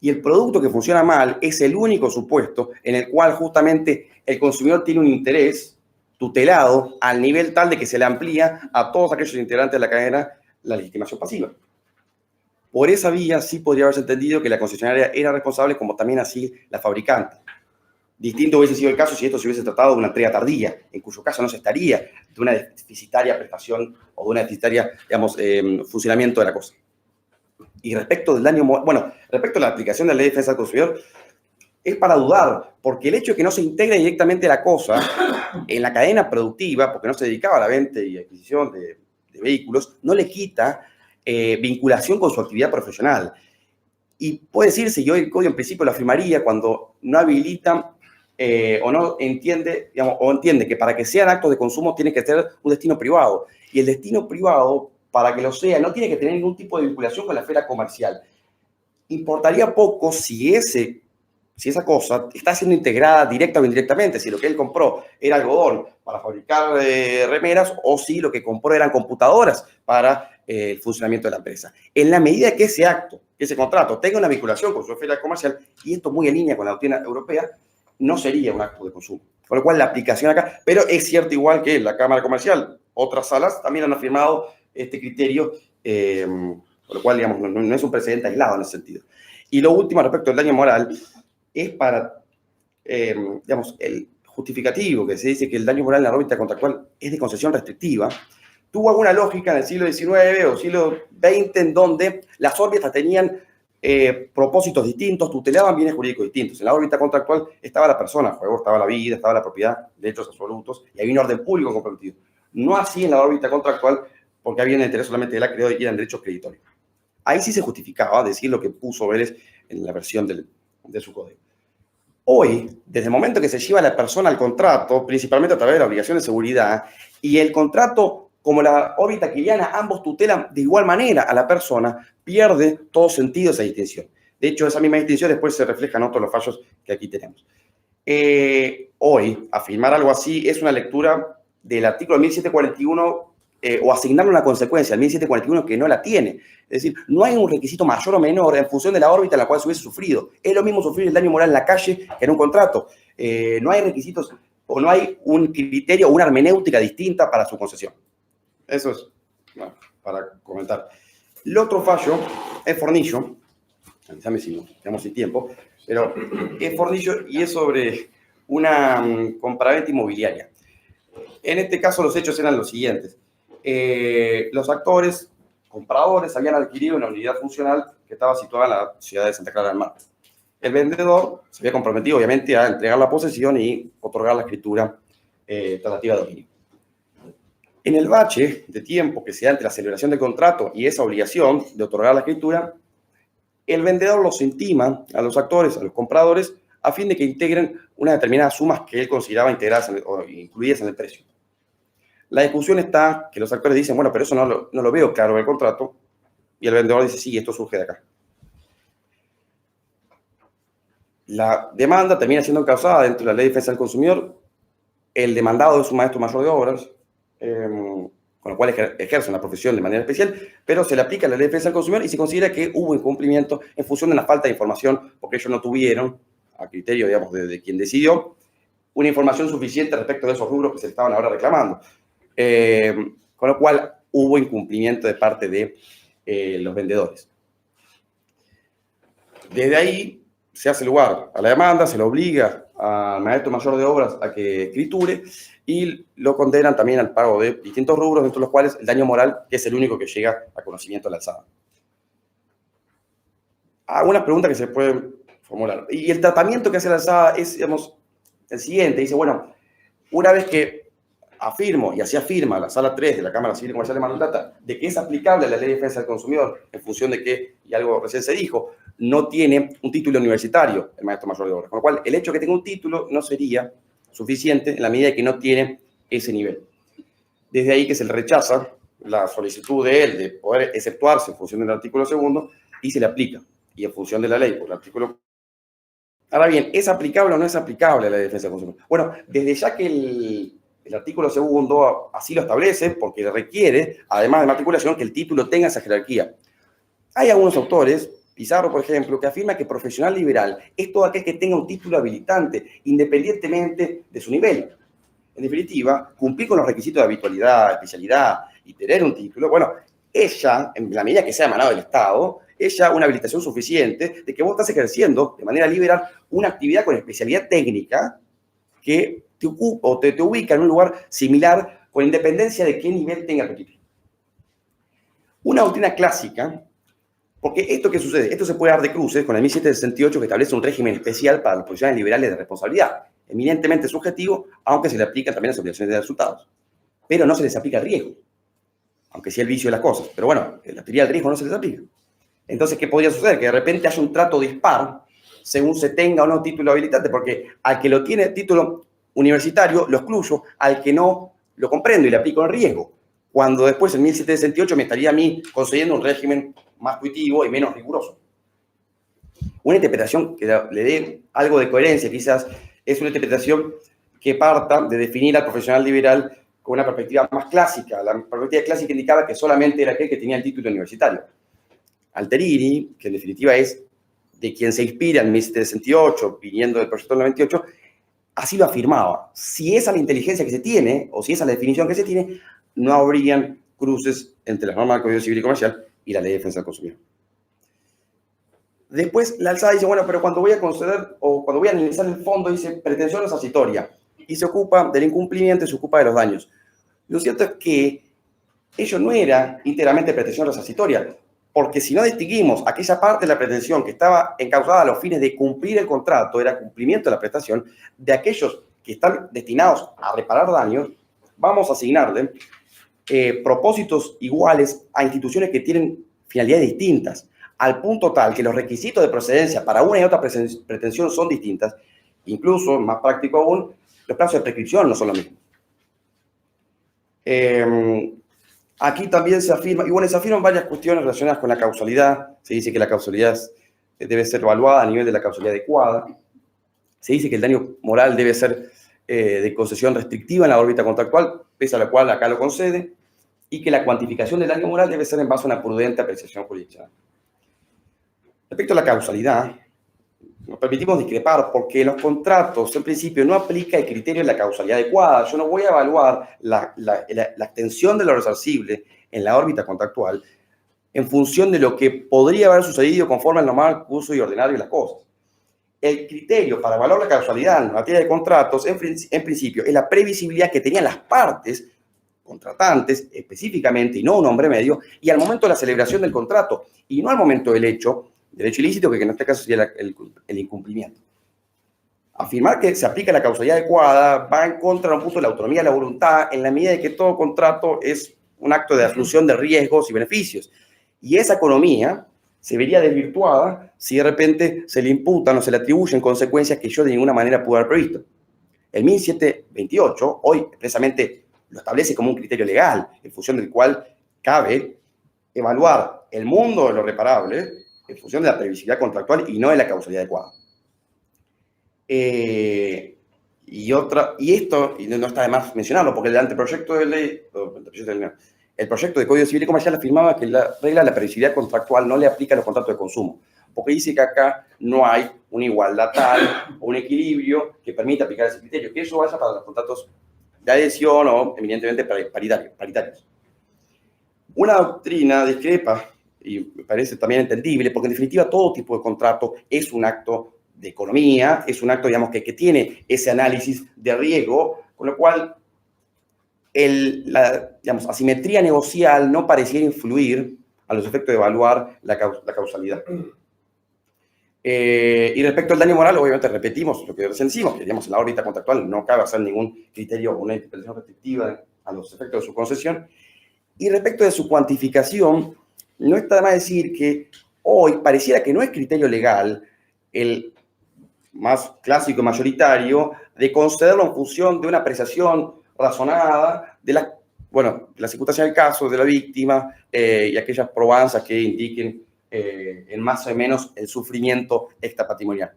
Y el producto que funciona mal es el único supuesto en el cual justamente el consumidor tiene un interés tutelado al nivel tal de que se le amplía a todos aquellos integrantes de la cadena la legitimación pasiva. Por esa vía sí podría haberse entendido que la concesionaria era responsable, como también así la fabricante. Distinto hubiese sido el caso si esto se hubiese tratado de una entrega tardía, en cuyo caso no se estaría de una deficitaria prestación o de una deficitaria, funcionamiento de la cosa. Y respecto del daño, respecto a la aplicación de la Ley de Defensa del Consumidor, es para dudar, porque el hecho de que no se integre directamente la cosa en la cadena productiva, porque no se dedicaba a la venta y adquisición de vehículos, no le quita vinculación con su actividad profesional. Y puede decirse, yo el código en principio lo afirmaría cuando no habilita o no entiende, o entiende que para que sean actos de consumo tiene que tener un destino privado. Y el destino privado, para que lo sea, no tiene que tener ningún tipo de vinculación con la esfera comercial. Importaría poco si esa cosa está siendo integrada directa o indirectamente, si lo que él compró era algodón para fabricar remeras o si lo que compró eran computadoras para el funcionamiento de la empresa. En la medida que ese acto, que ese contrato tenga una vinculación con su esfera comercial, y esto muy en línea con la doctrina europea, no sería un acto de consumo. Con lo cual la aplicación acá, pero es cierto igual que la Cámara Comercial, otras salas también han afirmado este criterio Por lo cual, digamos, no es un precedente aislado en ese sentido. Y lo último respecto al daño moral es para, digamos, el justificativo que se dice que el daño moral en la órbita contractual es de concesión restrictiva, tuvo alguna lógica en el siglo XIX o siglo XX en donde las órbitas tenían propósitos distintos, tutelaban bienes jurídicos distintos. En la órbita contractual estaba la persona en juego, estaba la vida, estaba la propiedad, derechos absolutos, y había un orden público comprometido. No así en la órbita contractual, porque había un interés solamente del acreedor y eran derechos creditorios. Ahí sí se justificaba decir lo que puso Vélez en la versión de su código. Hoy, desde el momento que se lleva a la persona al contrato, principalmente a través de la obligación de seguridad, y el contrato, como la órbita quiliana, ambos tutelan de igual manera a la persona, pierde todo sentido esa distinción. De hecho, esa misma distinción después se refleja en otros los fallos que aquí tenemos. Hoy, afirmar algo así es una lectura del artículo 1741 o asignarle una consecuencia al 1741 que no la tiene. Es decir, no hay un requisito mayor o menor en función de la órbita en la cual se hubiese sufrido. Es lo mismo sufrir el daño moral en la calle que en un contrato. No hay requisitos o no hay un criterio o una hermenéutica distinta para su concesión. Eso es, bueno, para comentar. El otro fallo es Fornillo. Avísame si no quedamos sin tiempo. Pero es Fornillo y es sobre una compraventa inmobiliaria. En este caso los hechos eran los siguientes. Los actores, compradores, habían adquirido una unidad funcional que estaba situada en la ciudad de Santa Clara del Mar. El vendedor se había comprometido, obviamente, a entregar la posesión y otorgar la escritura tratativa de dominio. En el bache de tiempo que se da entre la celebración del contrato y esa obligación de otorgar la escritura, el vendedor los intima a los actores, a los compradores, a fin de que integren unas determinadas sumas que él consideraba integradas o incluidas en el precio. La discusión está que los actores dicen, bueno, pero eso no lo veo claro en el contrato, y el vendedor dice, sí, esto surge de acá. La demanda termina siendo encausada dentro de la Ley de Defensa del Consumidor. El demandado es un maestro mayor de obras, con lo cual ejerce una profesión de manera especial, pero se le aplica la Ley de Defensa del Consumidor y se considera que hubo incumplimiento en función de la falta de información, porque ellos no tuvieron, a criterio, digamos, de quien decidió, una información suficiente respecto de esos rubros que se estaban ahora reclamando. Con lo cual hubo incumplimiento de parte de los vendedores. Desde ahí se hace lugar a la demanda, se le obliga al maestro mayor de obras a que escriture y lo condenan también al pago de distintos rubros, dentro de los cuales el daño moral, que es el único que llega a conocimiento de la alzada. Algunas preguntas que se pueden formular. Y el tratamiento que hace la alzada es, digamos, el siguiente. Dice, bueno, una vez que afirmo, y así afirma la Sala 3 de la Cámara Civil y Comercial de Mar del Plata, de que es aplicable la Ley de Defensa del Consumidor en función de que, y algo recién se dijo, no tiene un título universitario el maestro mayor de obras. Con lo cual, el hecho de que tenga un título no sería suficiente en la medida de que no tiene ese nivel. Desde ahí que se le rechaza la solicitud de él de poder exceptuarse en función del artículo 2 y se le aplica, y en función de la ley, por el artículo. Ahora bien, ¿es aplicable o no es aplicable la Ley de Defensa del Consumidor? Bueno, desde ya que el artículo 2 así lo establece, porque requiere, además de matriculación, que el título tenga esa jerarquía. Hay algunos autores, Pizarro, por ejemplo, que afirma que profesional liberal es todo aquel que tenga un título habilitante, independientemente de su nivel. En definitiva, cumplir con los requisitos de habitualidad, especialidad y tener un título, bueno, ella, en la medida que sea emanado del Estado, es ya una habilitación suficiente de que vos estás ejerciendo de manera liberal una actividad con especialidad técnica que te ocupa o te ubica en un lugar similar con independencia de qué nivel tenga tu título. Una doctrina clásica, porque esto que sucede, esto se puede dar de cruces con el 1768 que establece un régimen especial para los profesionales liberales de responsabilidad, eminentemente subjetivo, aunque se le aplican también las obligaciones de resultados. Pero no se les aplica el riesgo, aunque sí el vicio de las cosas. Pero bueno, la teoría del riesgo no se les aplica. Entonces, ¿qué podría suceder? Que de repente haya un trato dispar según se tenga o no título habilitante, porque al que lo tiene título universitario lo excluyo, al que no lo comprendo y le aplico el riesgo, cuando después en 1768 me estaría a mí concediendo un régimen más intuitivo y menos riguroso. Una interpretación que le dé algo de coherencia quizás es una interpretación que parta de definir al profesional liberal con una perspectiva más clásica. La perspectiva clásica indicaba que solamente era aquel que tenía el título universitario. Alterini, que en definitiva es de quien se inspira en 1768, viniendo del proyecto del 98, así lo afirmaba. Si esa es la inteligencia que se tiene, o si esa es la definición que se tiene, no habrían cruces entre las normas del Código Civil y Comercial y la Ley de Defensa del Consumidor. Después, la alzada dice, bueno, pero cuando voy a conceder o cuando voy a analizar el fondo, dice pretensión resarcitoria y se ocupa del incumplimiento y se ocupa de los daños. Lo cierto es que ello no era íntegramente pretensión resarcitoria, porque si no distinguimos aquella parte de la pretensión que estaba encausada a los fines de cumplir el contrato, era cumplimiento de la prestación, de aquellos que están destinados a reparar daños, vamos a asignarle propósitos iguales a instituciones que tienen finalidades distintas, al punto tal que los requisitos de procedencia para una y otra pretensión son distintas, incluso, más práctico aún, los plazos de prescripción no son los mismos. Aquí también se afirma, y bueno, se afirman varias cuestiones relacionadas con la causalidad. Se dice que la causalidad debe ser evaluada a nivel de la causalidad adecuada. Se dice que el daño moral debe ser de concesión restrictiva en la órbita contractual, pese a la cual acá lo concede, y que la cuantificación del daño moral debe ser en base a una prudente apreciación jurisdiccional. Respecto a la causalidad, nos permitimos discrepar porque en los contratos, en principio, no aplica el criterio de la causalidad adecuada. Yo no voy a evaluar la extensión de lo resarcible en la órbita contractual en función de lo que podría haber sucedido conforme al normal curso y ordinario de las cosas. El criterio para evaluar la causalidad en materia de contratos, en principio, es la previsibilidad que tenían las partes contratantes, específicamente, y no un hombre medio, y al momento de la celebración del contrato, y no al momento del hecho ilícito, que en este caso sería el incumplimiento. Afirmar que se aplica la causalidad adecuada va en contra de un punto de la autonomía de la voluntad, en la medida de que todo contrato es un acto de asunción de riesgos y beneficios. Y esa economía se vería desvirtuada si de repente se le imputan o se le atribuyen consecuencias que yo de ninguna manera pude haber previsto. El 1728 hoy expresamente lo establece como un criterio legal, en función del cual cabe evaluar el mundo de lo reparable en función de la previsibilidad contractual y no de la causalidad adecuada. Y esto, y no está de más mencionarlo, porque el anteproyecto de ley, el proyecto de Código Civil y Comercial afirmaba que la regla de la previsibilidad contractual no le aplica a los contratos de consumo, porque dice que acá no hay una igualdad tal o un equilibrio que permita aplicar ese criterio, que eso vaya para los contratos de adhesión o eminentemente paritarios. Una doctrina discrepa, y me parece también entendible, porque en definitiva todo tipo de contrato es un acto de economía, es un acto, digamos, que tiene ese análisis de riesgo, con lo cual la asimetría negocial no pareciera influir a los efectos de evaluar la causalidad. Y respecto al daño moral, obviamente repetimos lo que recién decimos, que digamos, en la órbita contractual no cabe hacer ningún criterio o una interpretación restrictiva a los efectos de su concesión. Y respecto de su cuantificación, no está de más decir que hoy pareciera que no es criterio legal el más clásico y mayoritario de concederlo en función de una apreciación razonada de la circunstancia del caso, de la víctima y aquellas probanzas que indiquen en más o menos el sufrimiento extrapatrimonial.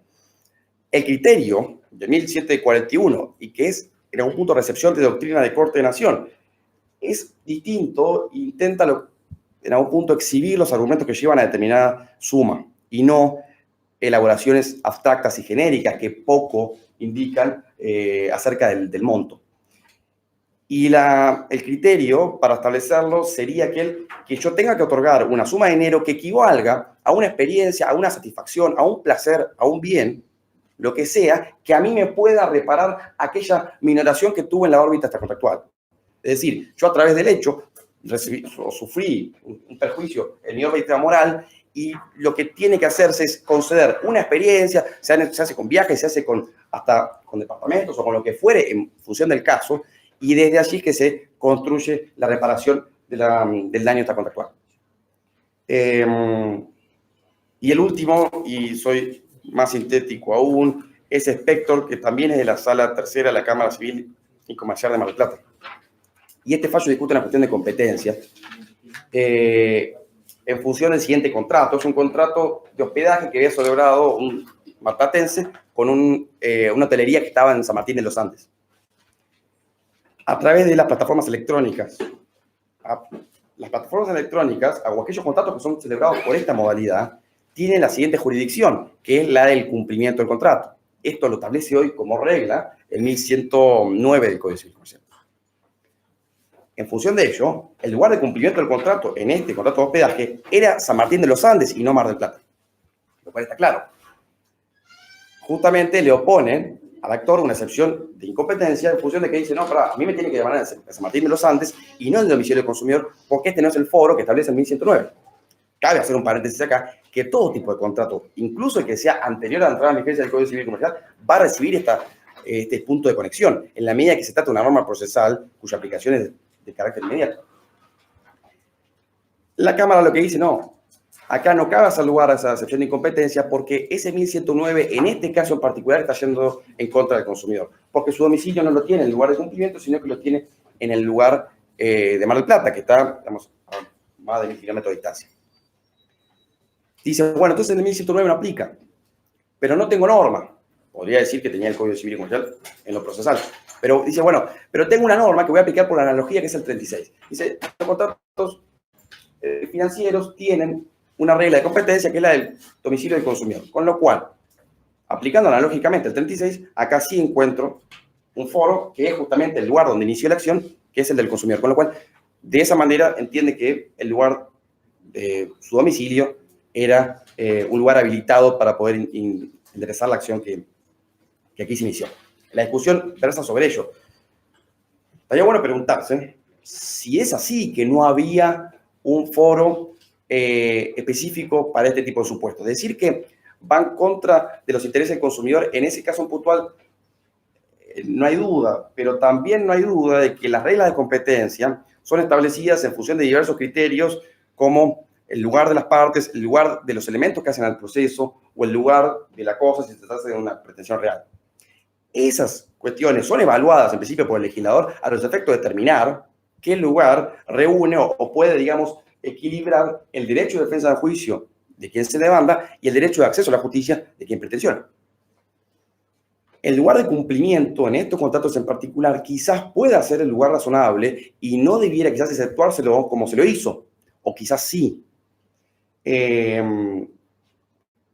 El criterio de 1741, y que es en algún punto recepción de doctrina de Corte de Nación, es distinto e intenta en algún punto exhibir los argumentos que llevan a determinada suma y no elaboraciones abstractas y genéricas que poco indican acerca del monto. Y el criterio para establecerlo sería aquel que yo tenga que otorgar una suma de dinero que equivalga a una experiencia, a una satisfacción, a un placer, a un bien, lo que sea, que a mí me pueda reparar aquella minoración que tuve en la órbita extracontractual. Es decir, yo a través del hecho sufrí un perjuicio en mi órbita moral y lo que tiene que hacerse es conceder una experiencia, se hace con viajes, se hace hasta con departamentos o con lo que fuere en función del caso, y desde allí es que se construye la reparación del daño extracontractual. Y el último, y soy más sintético aún, es Spector, que también es de la Sala Tercera de la Cámara Civil y Comercial de Mar del Plata. Y este fallo discute una cuestión de competencia en función del siguiente contrato. Es un contrato de hospedaje que había celebrado un marplatense con una hotelería que estaba en San Martín de los Andes. A través de las plataformas electrónicas. Las plataformas electrónicas, o aquellos contratos que son celebrados por esta modalidad, tienen la siguiente jurisdicción, que es la del cumplimiento del contrato. Esto lo establece hoy como regla el 1109 del Código Civil Comercial. En función de ello, el lugar de cumplimiento del contrato, en este contrato de hospedaje, era San Martín de los Andes y no Mar del Plata. Lo cual está claro. Justamente le oponen al actor una excepción de incompetencia en función de que dice, no, pará, a mí me tiene que llamar a San Martín de los Andes y no el domicilio del consumidor, porque este no es el foro que establece el 1109. Cabe hacer un paréntesis acá, que todo tipo de contrato, incluso el que sea anterior a la entrada en vigencia del Código Civil Comercial, va a recibir este punto de conexión, en la medida que se trata de una norma procesal cuya aplicación es de carácter inmediato. La Cámara lo que dice, no, acá no cabe hacer lugar a esa excepción de incompetencia porque ese 1109, en este caso en particular, está yendo en contra del consumidor, porque su domicilio no lo tiene en el lugar de cumplimiento, sino que lo tiene en el lugar de Mar del Plata, que está, digamos, a más de 1000 kilómetros de distancia. Dice, bueno, entonces el 1109 no aplica, pero no tengo norma. Podría decir que tenía el Código Civil y Comercial en lo procesal. Pero dice, bueno, pero tengo una norma que voy a aplicar por analogía, que es el 36. Dice, los contratos financieros tienen una regla de competencia que es la del domicilio del consumidor. Con lo cual, aplicando analógicamente el 36, acá sí encuentro un foro que es justamente el lugar donde inició la acción, que es el del consumidor. Con lo cual, de esa manera entiende que el lugar de su domicilio era un lugar habilitado para poder enderezar la acción que aquí se inició. La discusión versa sobre ello. Estaría bueno preguntarse si es así, que no había un foro específico para este tipo de supuestos. Decir que van contra de los intereses del consumidor, en ese caso en puntual, no hay duda, pero también no hay duda de que las reglas de competencia son establecidas en función de diversos criterios como el lugar de las partes, el lugar de los elementos que hacen al proceso o el lugar de la cosa si se trata de una pretensión real. Esas cuestiones son evaluadas en principio por el legislador a los efectos de determinar qué lugar reúne o puede, digamos, equilibrar el derecho de defensa del juicio de quien se demanda y el derecho de acceso a la justicia de quien pretensiona. El lugar de cumplimiento en estos contratos en particular quizás pueda ser el lugar razonable y no debiera quizás exceptuárselo como se lo hizo, o quizás sí. El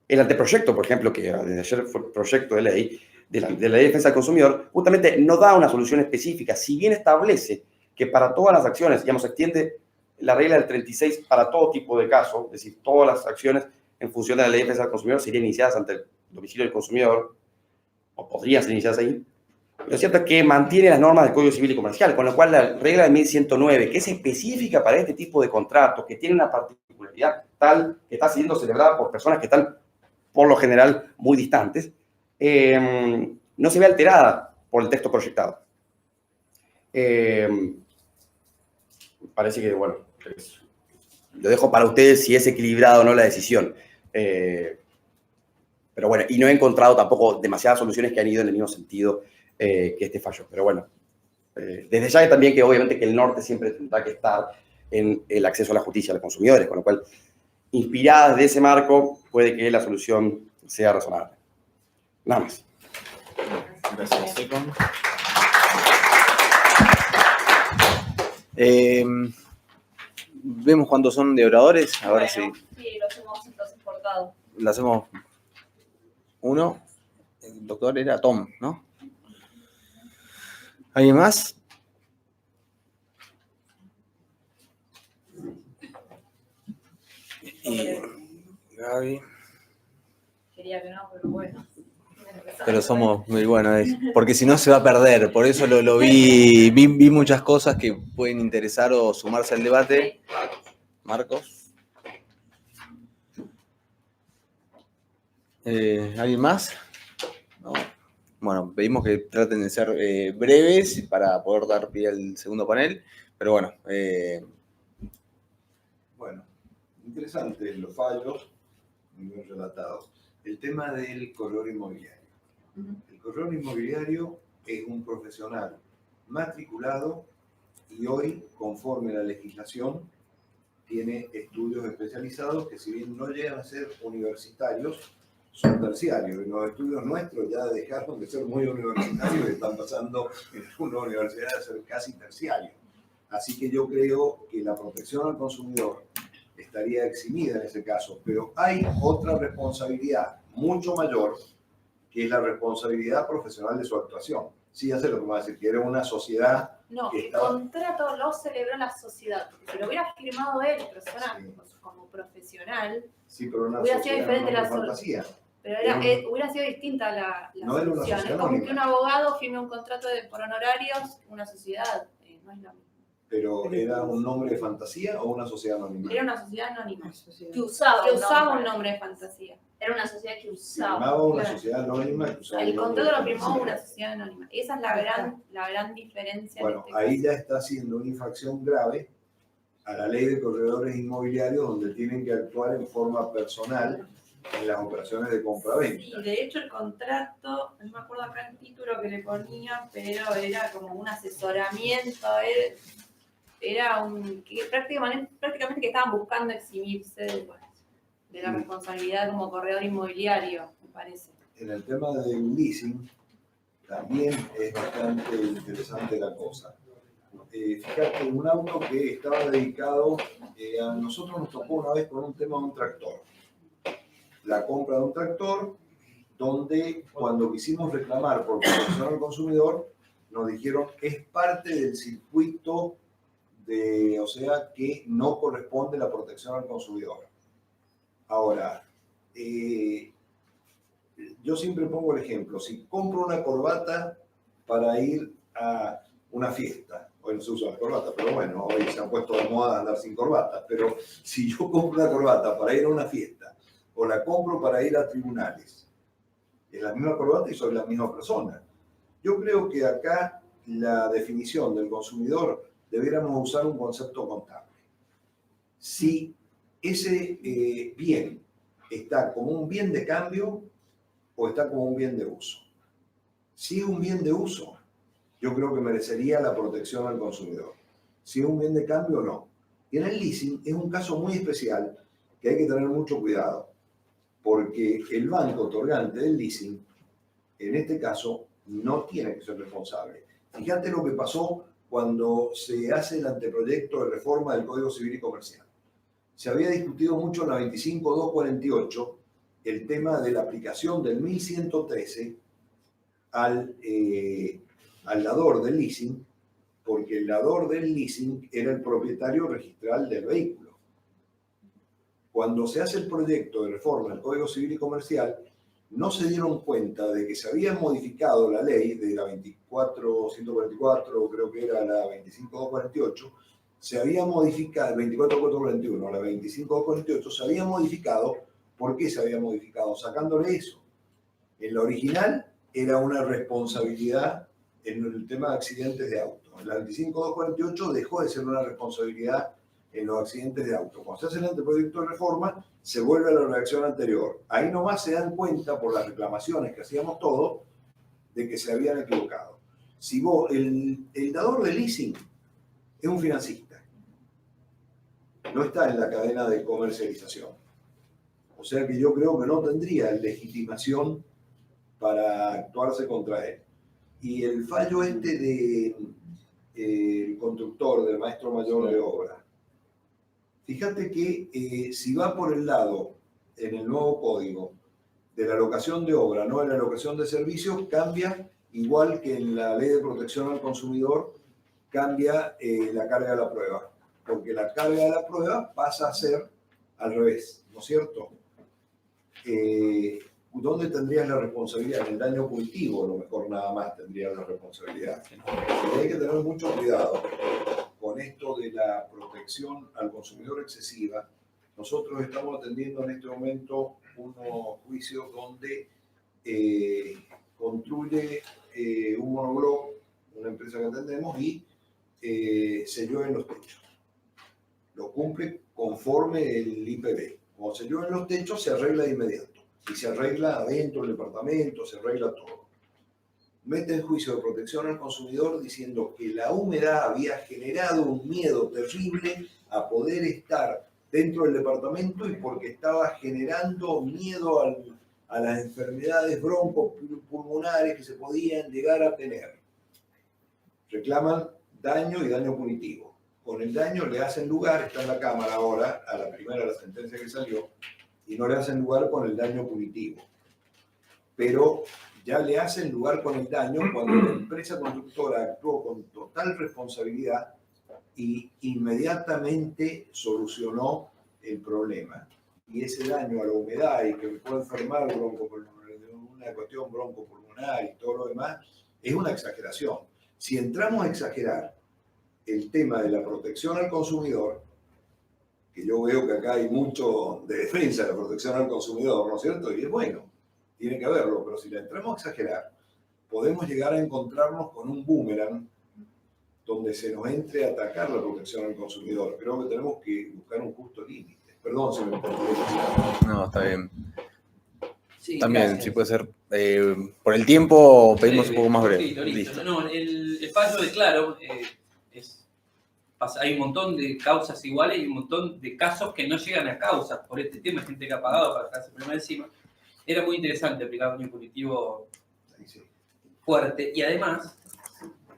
anteproyecto, por ejemplo, que desde ayer fue proyecto de ley, de la Ley de Defensa del Consumidor, justamente no da una solución específica, si bien establece que para todas las acciones, digamos, extiende la regla del 36 para todo tipo de casos, es decir, todas las acciones en función de la Ley de Defensa del Consumidor serían iniciadas ante el domicilio del consumidor, o podrían ser iniciadas ahí. Lo cierto es que mantiene las normas del Código Civil y Comercial, con lo cual la regla de 1109, que es específica para este tipo de contratos, que tiene una particularidad tal que está siendo celebrada por personas que están, por lo general, muy distantes, no se ve alterada por el texto proyectado. Parece que, bueno, lo dejo para ustedes si es equilibrado o no la decisión. Pero bueno, y no he encontrado tampoco demasiadas soluciones que han ido en el mismo sentido que este fallo. Pero bueno, desde ya también que obviamente que el norte siempre tendrá que estar en el acceso a la justicia a los consumidores, con lo cual, inspiradas de ese marco, puede que la solución sea razonable. Nada más. Gracias, Secon. Vemos cuántos son de oradores. Ahora Bueno, sí. Sí, lo hacemos entonces por dado. Lo hacemos uno. El doctor era Tom, ¿no? ¿Alguien más? Y Gaby. Quería que no, pero bueno. Pero somos muy buenos, porque si no se va a perder. Por eso lo vi muchas cosas que pueden interesar o sumarse al debate. Marcos. ¿Alguien más? ¿No? Bueno, pedimos que traten de ser breves para poder dar pie al segundo panel. Pero bueno. Bueno, interesantes los fallos, muy bien relatados. El tema del corredor inmobiliario. El corredor inmobiliario es un profesional matriculado y hoy, conforme a la legislación, tiene estudios especializados que, si bien no llegan a ser universitarios, son terciarios. Y los estudios nuestros ya dejaron de ser muy universitarios y están pasando en una universidad a ser casi terciarios. Así que yo creo que la protección al consumidor estaría eximida en ese caso, pero hay otra responsabilidad mucho mayor que es la responsabilidad profesional de su actuación. Sí, ya sé lo que me va a decir, que era una sociedad No, que el estaba... contrato lo celebró la sociedad, porque si lo hubiera firmado él, persona Sí. como profesional, Sí, pero una hubiera sido sociedad diferente no la de fantasía. pero Era un- hubiera sido distinta la No era una solución. sociedad Es como anónima. que un abogado firme un contrato por honorarios, una sociedad, no es lo mismo. Pero ¿era un nombre de fantasía o una sociedad anónima? Era una sociedad anónima, Que usaba un nombre de fantasía. Era una sociedad que usaba. Firmaba una Claro. sociedad anónima que usaba El un nombre contrato de lo firmó fantasía. una sociedad anónima. Esa es la gran diferencia. Bueno, en ahí este ya está haciendo una infracción grave a la ley de corredores inmobiliarios, donde tienen que actuar en forma personal en las operaciones de compra-venta. Sí, de hecho el contrato, no me acuerdo acá el título que le ponía, pero era como un asesoramiento, era que prácticamente que estaban buscando eximirse de la responsabilidad como corredor inmobiliario, me parece. En el tema del leasing, también es bastante interesante la cosa. Fíjate, un auto que estaba dedicado, a nosotros nos tocó una vez con un tema de un tractor. La compra de un tractor, donde cuando quisimos reclamar por protección al consumidor, nos dijeron que es parte del circuito o sea, que no corresponde la protección al consumidor. Ahora, yo siempre pongo el ejemplo, si compro una corbata para ir a una fiesta, hoy no se usa la corbata, pero bueno, hoy se han puesto de moda andar sin corbata, pero si yo compro una corbata para ir a una fiesta o la compro para ir a tribunales, es la misma corbata y soy la misma persona. Yo creo que acá la definición del consumidor debiéramos usar un concepto contable. Si ese bien está como un bien de cambio o está como un bien de uso. Si es un bien de uso, yo creo que merecería la protección al consumidor. Si es un bien de cambio, no. Y en el leasing es un caso muy especial que hay que tener mucho cuidado, porque el banco otorgante del leasing, en este caso, no tiene que ser responsable. Fíjate lo que pasó cuando se hace el anteproyecto de reforma del Código Civil y Comercial. Se había discutido mucho en la 25.248 el tema de la aplicación del 1113 al dador del leasing, porque el dador del leasing era el propietario registral del vehículo. Cuando se hace el proyecto de reforma del Código Civil y Comercial, no se dieron cuenta de que se había modificado la ley de la 24.144, creo que era la 25.248, se había modificado, 24.421, la 25.248, se había modificado. ¿Por qué se había modificado? Sacándole eso. En la original era una responsabilidad en el tema de accidentes de auto. En la 25.248 dejó de ser una responsabilidad en los accidentes de auto. Cuando se hace el anteproyecto de reforma, se vuelve a la redacción anterior. Ahí nomás se dan cuenta, por las reclamaciones que hacíamos todos, de que se habían equivocado. Si vos, el dador de leasing es un financista. No está en la cadena de comercialización. O sea que yo creo que no tendría legitimación para actuarse contra él. Y el fallo del constructor, del maestro mayor de obra, fíjate que si va por el lado, en el nuevo código, de la locación de obra, no de la locación de servicios, cambia, igual que en la ley de protección al consumidor, cambia la carga de la prueba. Porque la carga de la prueba pasa a ser al revés, ¿no es cierto? ¿Dónde tendrías la responsabilidad? En el daño punitivo, a lo mejor nada más tendrías la responsabilidad. Y hay que tener mucho cuidado con esto de la protección al consumidor excesiva. Nosotros estamos atendiendo en este momento unos juicios donde construye un monobloc, una empresa que atendemos, y se llueven los techos. Lo cumple conforme el IPB. Cuando se llueven los techos, se arregla de inmediato. Y se arregla adentro del departamento, se arregla todo. Mete en juicio de protección al consumidor diciendo que la humedad había generado un miedo terrible a poder estar dentro del departamento y porque estaba generando miedo a las enfermedades broncopulmonares que se podían llegar a tener. Reclaman daño y daño punitivo. Con el daño le hacen lugar, está en la Cámara ahora, a la primera la sentencia que salió, y no le hacen lugar con el daño punitivo. pero ya le hacen lugar con el daño cuando la empresa constructora actuó con total responsabilidad y inmediatamente solucionó el problema. Y ese daño a la humedad y que me puede enfermar una cuestión broncopulmonar y todo lo demás, es una exageración. Si entramos a exagerar el tema de la protección al consumidor, que yo veo que acá hay mucho de defensa de la protección al consumidor, ¿no es cierto? Y es bueno, tiene que haberlo, pero si la entramos a exagerar, podemos llegar a encontrarnos con un boomerang donde se nos entre a atacar la protección al consumidor. Creo que tenemos que buscar un justo límite. Perdón si me entendí. No, está bien. Sí, También, gracias. si puede ser, por el tiempo pedimos un poco más breve. Listo, listo. No, el fallo de Claro hay un montón de causas iguales y un montón de casos que no llegan a causas por este tema, gente que ha pagado para dejarse el problema encima. Era muy interesante aplicar un impunitivo fuerte y además,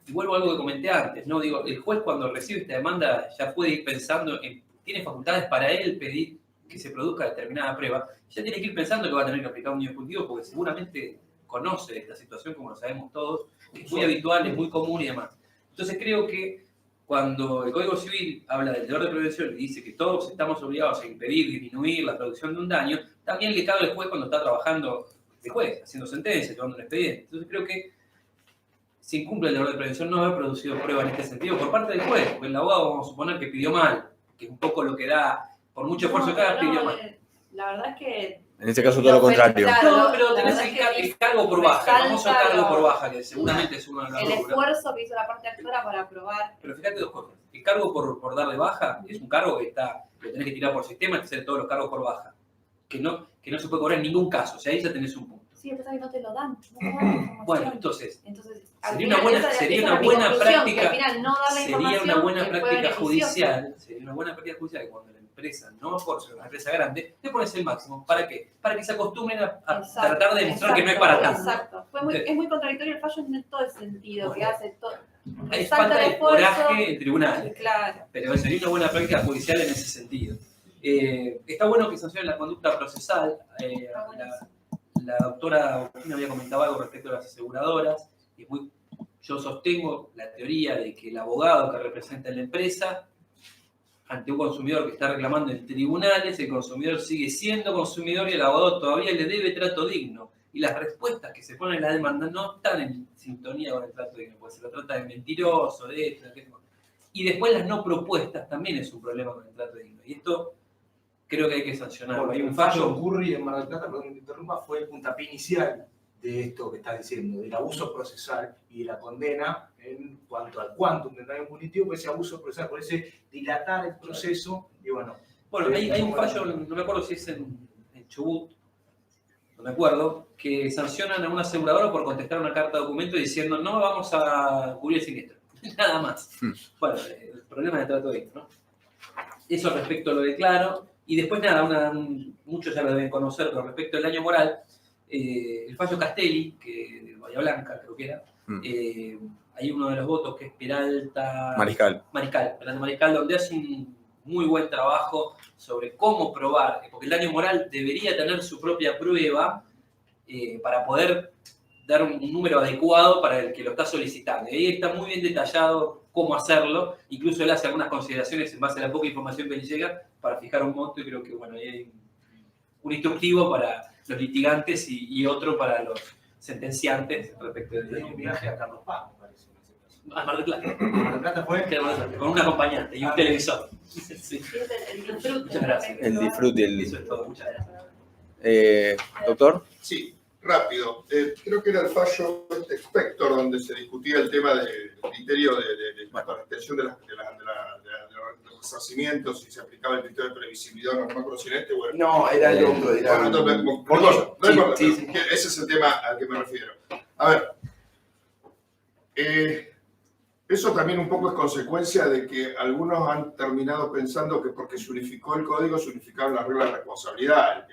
y vuelvo a algo que comenté antes, ¿no? Digo, el juez cuando recibe esta demanda ya puede ir pensando en, tiene facultades para él pedir que se produzca determinada prueba, ya tiene que ir pensando que va a tener que aplicar un impunitivo porque seguramente conoce esta situación como lo sabemos todos, es muy habitual, es muy común y demás. Entonces creo que cuando el Código Civil habla del deber de prevención y dice que todos estamos obligados a impedir, disminuir la producción de un daño, también le cabe al juez cuando está trabajando de juez, haciendo sentencia, llevando un expediente. Entonces creo que se incumple el deber de prevención no haber producido prueba en este sentido por parte del juez, porque el abogado vamos a suponer que pidió mal, que es un poco lo que da, por mucho esfuerzo que haga, pidió mal. La verdad es que... En este caso todo lo contrario. Claro, No, pero la tenés verdad es que el cargo por baja, el famoso resalta cargo por baja, que seguramente es uno de los el logros. esfuerzo que hizo la parte actora para probar. Pero fíjate dos cosas. El cargo por dar de baja es un cargo que lo tenés que tirar por sistema, que hacer todos los cargos por baja. Que no se puede cobrar en ningún caso. O sea, ahí ya tenés un punto. Sí, pasa que no te lo dan. No te dan la información. Bueno, entonces, al sería final, una buena, esa sería es una mi buena conclusión, práctica. que al final no dar la Sería información una buena que fue práctica beneficiosa. judicial. Sería una buena práctica judicial que cuando la empresa no aporte una empresa grande, le pones el máximo. ¿Para qué? Para que se acostumbren a tratar de demostrar que no es para tanto. Exacto. Es muy contradictorio el fallo en todo el sentido, que hace todo. Hay resalta falta el de esfuerzo. coraje en tribunales. Claro. Pero sería una buena práctica judicial en ese sentido. Está bueno que sancionen la conducta procesal. La doctora Agustina había comentado algo respecto a las aseguradoras. Yo sostengo la teoría de que el abogado que representa a la empresa, ante un consumidor que está reclamando en tribunales, el consumidor sigue siendo consumidor y el abogado todavía le debe trato digno. Y las respuestas que se ponen en la demanda no están en sintonía con el trato digno, porque se lo trata de mentiroso, de esto, de aquello. Y después las no propuestas también es un problema con el trato digno. Y esto creo que hay que sancionarlo. Hay un fallo. Curry en Mar del Plata, perdón que me interrumpa, fue el puntapié inicial de esto que estás diciendo, del abuso procesal y de la condena en cuanto al quantum del daño punitivo, por ese abuso procesal, por ese dilatar el proceso. Y bueno, hay un fallo, no me acuerdo si es en Chubut, no me acuerdo, que sancionan a un asegurador por contestar una carta de documento diciendo no vamos a cubrir el siniestro. Nada más. Bueno, el problema de trato digno, ¿no? Eso respecto a lo de Claro. Y después nada, muchos ya lo deben conocer, pero respecto al daño moral, el fallo Castelli, que de Bahía Blanca creo que era, hay uno de los votos que es Peralta Mariscal, donde hace un muy buen trabajo sobre cómo probar, porque el daño moral debería tener su propia prueba para poder dar un número adecuado para el que lo está solicitando. Y ahí está muy bien detallado cómo hacerlo, incluso él hace algunas consideraciones en base a la poca información que le llega para fijar un monto, y creo que bueno, ahí hay un instructivo para los litigantes y otro para los sentenciantes respecto del tenía un viaje a Carlos Paz, me parece, en ese caso. a Mar del Plata. Mar del Plata fue Con un acompañante y un televisor. Sí. Sí, es el disfrute. Muchas gracias. el disfrute y el... Eso es todo. Muchas gracias. Doctor. Sí, rápido. Creo que era el fallo Spector donde se discutía el tema del criterio de la retención de los resarcimientos y se aplicaba el criterio de previsibilidad, no me acuerdo si en este o en... No, era el otro. Era... Bueno, entonces, no importa, sí. ese es el tema al que me refiero. A ver, eso también un poco es consecuencia de que algunos han terminado pensando que porque se unificó el código, se unificaron las reglas de responsabilidad.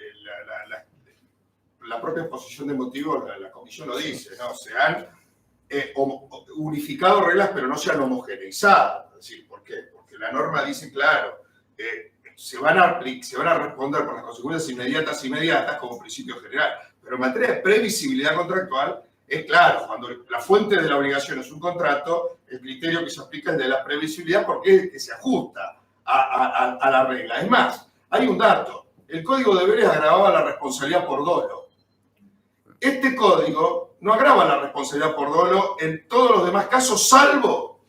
La propia exposición de motivos, la comisión lo dice, ¿no? Se han unificado reglas, pero no se han homogeneizado. Es decir, ¿por qué? Porque la norma dice, claro, se van a responder por las consecuencias inmediatas como principio general, Pero en materia de previsibilidad contractual, es claro, cuando la fuente de la obligación es un contrato, el criterio que se aplica es el de la previsibilidad porque es el que se ajusta a la regla. Es más, hay un dato. El Código de Deberes agravaba la responsabilidad por dolo. Este código no agrava la responsabilidad por dolo en todos los demás casos, salvo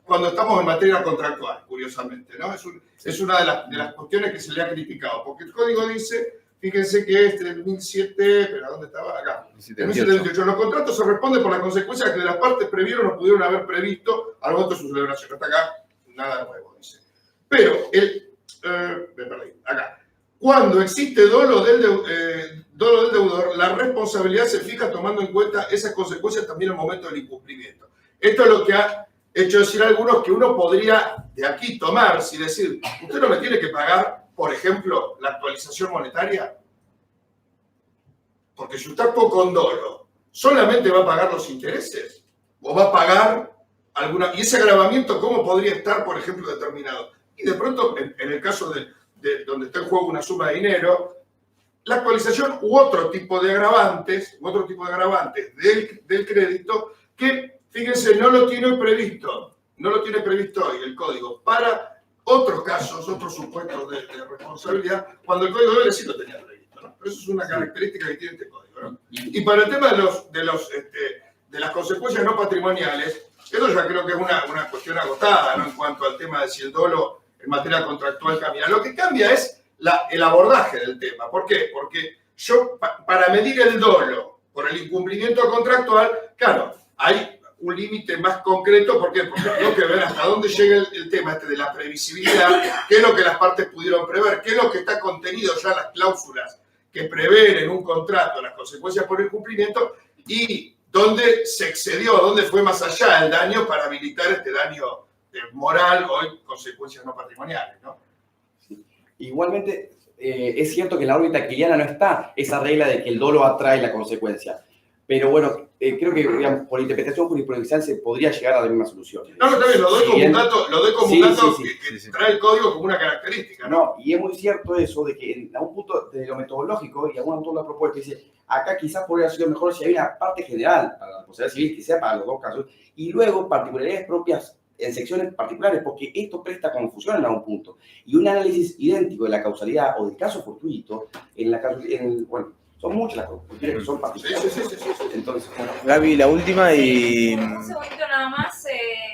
cuando estamos en materia contractual, curiosamente, ¿no? Es una de las cuestiones que se le ha criticado, porque el código dice, fíjense que este del 2007, pero ¿dónde estaba? Acá. En 1728, los contratos se responden por la consecuencia que las partes previeron o pudieron haber previsto al momento de su celebración. Hasta acá, nada nuevo, dice. Pero, me perdí, acá. Cuando existe dolo del deudor, la responsabilidad se fija tomando en cuenta esas consecuencias también al momento del incumplimiento. Esto es lo que ha hecho decir a algunos que uno podría de aquí tomar, si decir, usted no me tiene que pagar, por ejemplo, la actualización monetaria, porque si usted actuó con dolo, ¿solamente va a pagar los intereses? ¿O va a pagar alguna? ¿Y ese agravamiento cómo podría estar, por ejemplo, determinado? Y de pronto, en el caso de donde está en juego una suma de dinero, la actualización u otro tipo de agravantes, del crédito que, fíjense, no lo tiene previsto hoy el código para otros casos, otros supuestos de responsabilidad, cuando el código de sí lo tenía previsto, ¿no? Pero eso es una característica que tiene este código, ¿no? Y para el tema de las consecuencias no patrimoniales, eso ya creo que es una cuestión agotada, ¿no? En cuanto al tema de si el dolo en materia contractual cambia. Lo que cambia es el abordaje del tema. ¿Por qué? Porque yo, para medir el dolo por el incumplimiento contractual, claro, hay un límite más concreto. ¿Por qué? Porque tengo que ver hasta dónde llega el tema de la previsibilidad, qué es lo que las partes pudieron prever, qué es lo que está contenido ya en las cláusulas que prevén en un contrato las consecuencias por el cumplimiento y dónde se excedió, dónde fue más allá el daño para habilitar este daño moral o consecuencias no patrimoniales, ¿no? Sí. Igualmente, es cierto que en la órbita kiliana no está esa regla de que el dolo atrae la consecuencia. Pero bueno, creo que digamos, por interpretación jurisprudencial se podría llegar a la misma solución. No, también lo doy como un dato, que trae el código como una característica, ¿no? No, y es muy cierto eso de que a un punto de lo metodológico, y algún autor lo ha propuesto, dice, acá quizás podría ser mejor si hay una parte general para la responsabilidad civil que sea para los dos casos, y luego particularidades propias en secciones particulares, porque esto presta confusión en algún punto. Y un análisis idéntico de la causalidad o del caso fortuito, bueno, son muchas las cuestiones que son particulares. Sí. Entonces, bueno. Gaby, la última y... Un segundito nada más,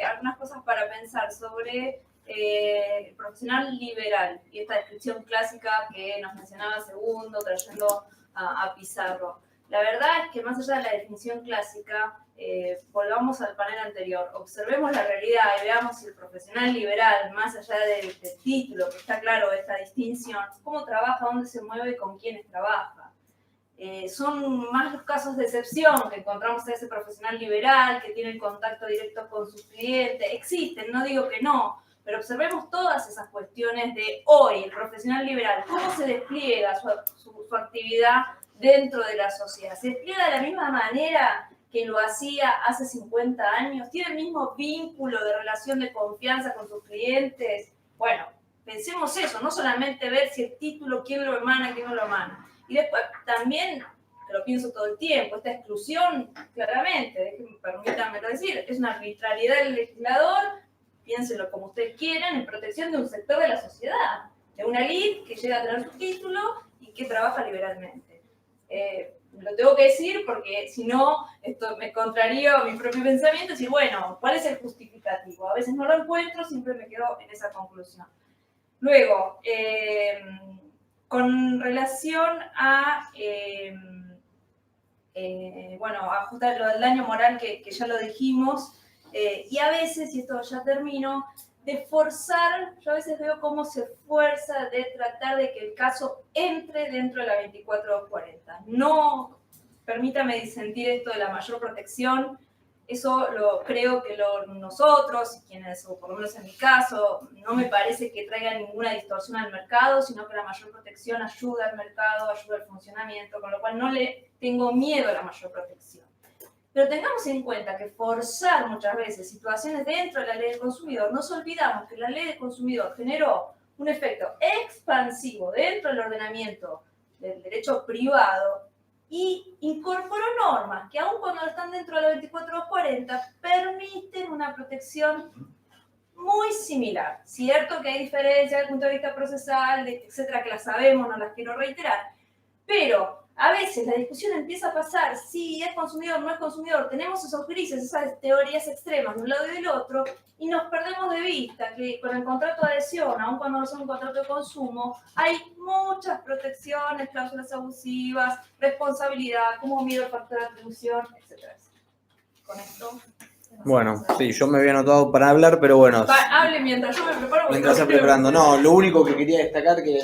algunas cosas para pensar sobre el profesional liberal y esta descripción clásica que nos mencionaba Segundo, trayendo a Pizarro. La verdad es que más allá de la definición clásica, volvamos al panel anterior, observemos la realidad y veamos si el profesional liberal, más allá del título, que está claro esta distinción, cómo trabaja, dónde se mueve y con quiénes trabaja. Son más los casos de excepción que encontramos a ese profesional liberal que tiene el contacto directo con sus clientes. Existen, no digo que no, pero observemos todas esas cuestiones de hoy, el profesional liberal, cómo se despliega su actividad dentro de la sociedad. ¿Se despliega de la misma manera que lo hacía hace 50 años? ¿Tiene el mismo vínculo de relación de confianza con sus clientes? Bueno, pensemos eso, no solamente ver si el título, quién lo emana, quién no lo emana. Y después también, que lo pienso todo el tiempo, esta exclusión, claramente, permítanme decir, es una arbitrariedad del legislador, piénsenlo como ustedes quieran, en protección de un sector de la sociedad, de una elite que llega a tener su título y que trabaja liberalmente. Lo tengo que decir porque si no, esto me contraría a mi propio pensamiento, decir, bueno, ¿cuál es el justificativo? A veces no lo encuentro, siempre me quedo en esa conclusión. Luego, con relación a, ajustar lo del daño moral que ya lo dijimos, y a veces, y esto ya termino, de forzar, yo a veces veo cómo se fuerza de tratar de que el caso entre dentro de la 2440. No, permítame disentir esto de la mayor protección, eso creo que nosotros, quienes, o por lo menos en mi caso, no me parece que traiga ninguna distorsión al mercado, sino que la mayor protección ayuda al mercado, ayuda al funcionamiento, con lo cual no le tengo miedo a la mayor protección. Pero tengamos en cuenta que forzar muchas veces situaciones dentro de la ley del consumidor, nos olvidamos que la ley del consumidor generó un efecto expansivo dentro del ordenamiento del derecho privado y incorporó normas que aun cuando están dentro de la 24.240 permiten una protección muy similar. Cierto que hay diferencias desde el punto de vista procesal, etcétera, que las sabemos, no las quiero reiterar, pero a veces la discusión empieza a pasar si es consumidor o no es consumidor, tenemos esos grises, esas teorías extremas de un lado y del otro, y nos perdemos de vista que con el contrato de adhesión, aun cuando no es un contrato de consumo, hay muchas protecciones, cláusulas abusivas, responsabilidad, como miedo al factor de atribución, etcétera. Con esto... Bueno, sí, yo me había anotado para hablar, pero bueno. Hable mientras yo me preparo. Mientras está preparando. No, lo único que quería destacar que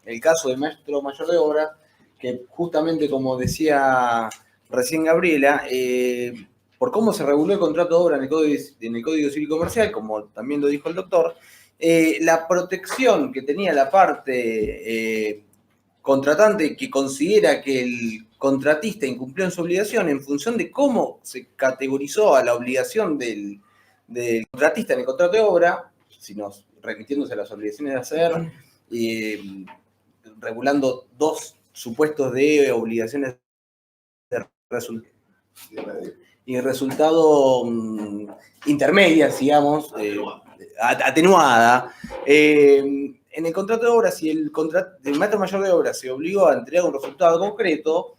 el caso del maestro mayor de obra, que justamente como decía recién Gabriela, por cómo se reguló el contrato de obra en el Código Civil y Comercial, como también lo dijo el doctor, la protección que tenía la parte contratante que considera que el contratista incumplió en su obligación en función de cómo se categorizó a la obligación del contratista en el contrato de obra, remitiéndose a las obligaciones de hacer, regulando dos supuestos de obligaciones de resultado intermedias, digamos, atenuada. En el contrato de obra, si el maestro mayor de obra se obligó a entregar un resultado concreto,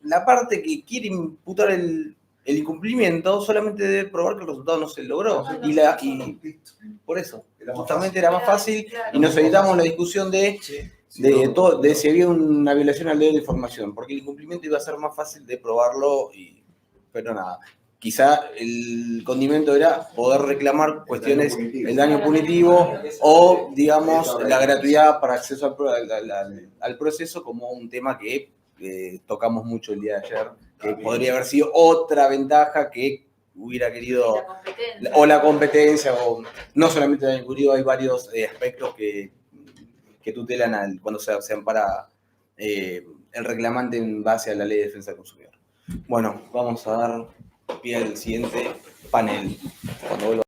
la parte que quiere imputar el incumplimiento solamente debe probar que el resultado no se logró. Y por eso, justamente era más fácil y nos evitamos la discusión de si había una violación al deber de información, porque el incumplimiento iba a ser más fácil de probarlo, pero nada. Quizá el condimento era poder reclamar cuestiones, el daño punitivo o, digamos, la gratuidad para acceso al proceso como un tema que tocamos mucho el día de ayer, que podría haber sido otra ventaja que hubiera querido, la competencia, o no solamente el daño punitivo, hay varios aspectos que tutelan cuando se ampara el reclamante en base a la Ley de Defensa del Consumidor. Bueno, vamos a dar pie al siguiente panel. Cuando vuelva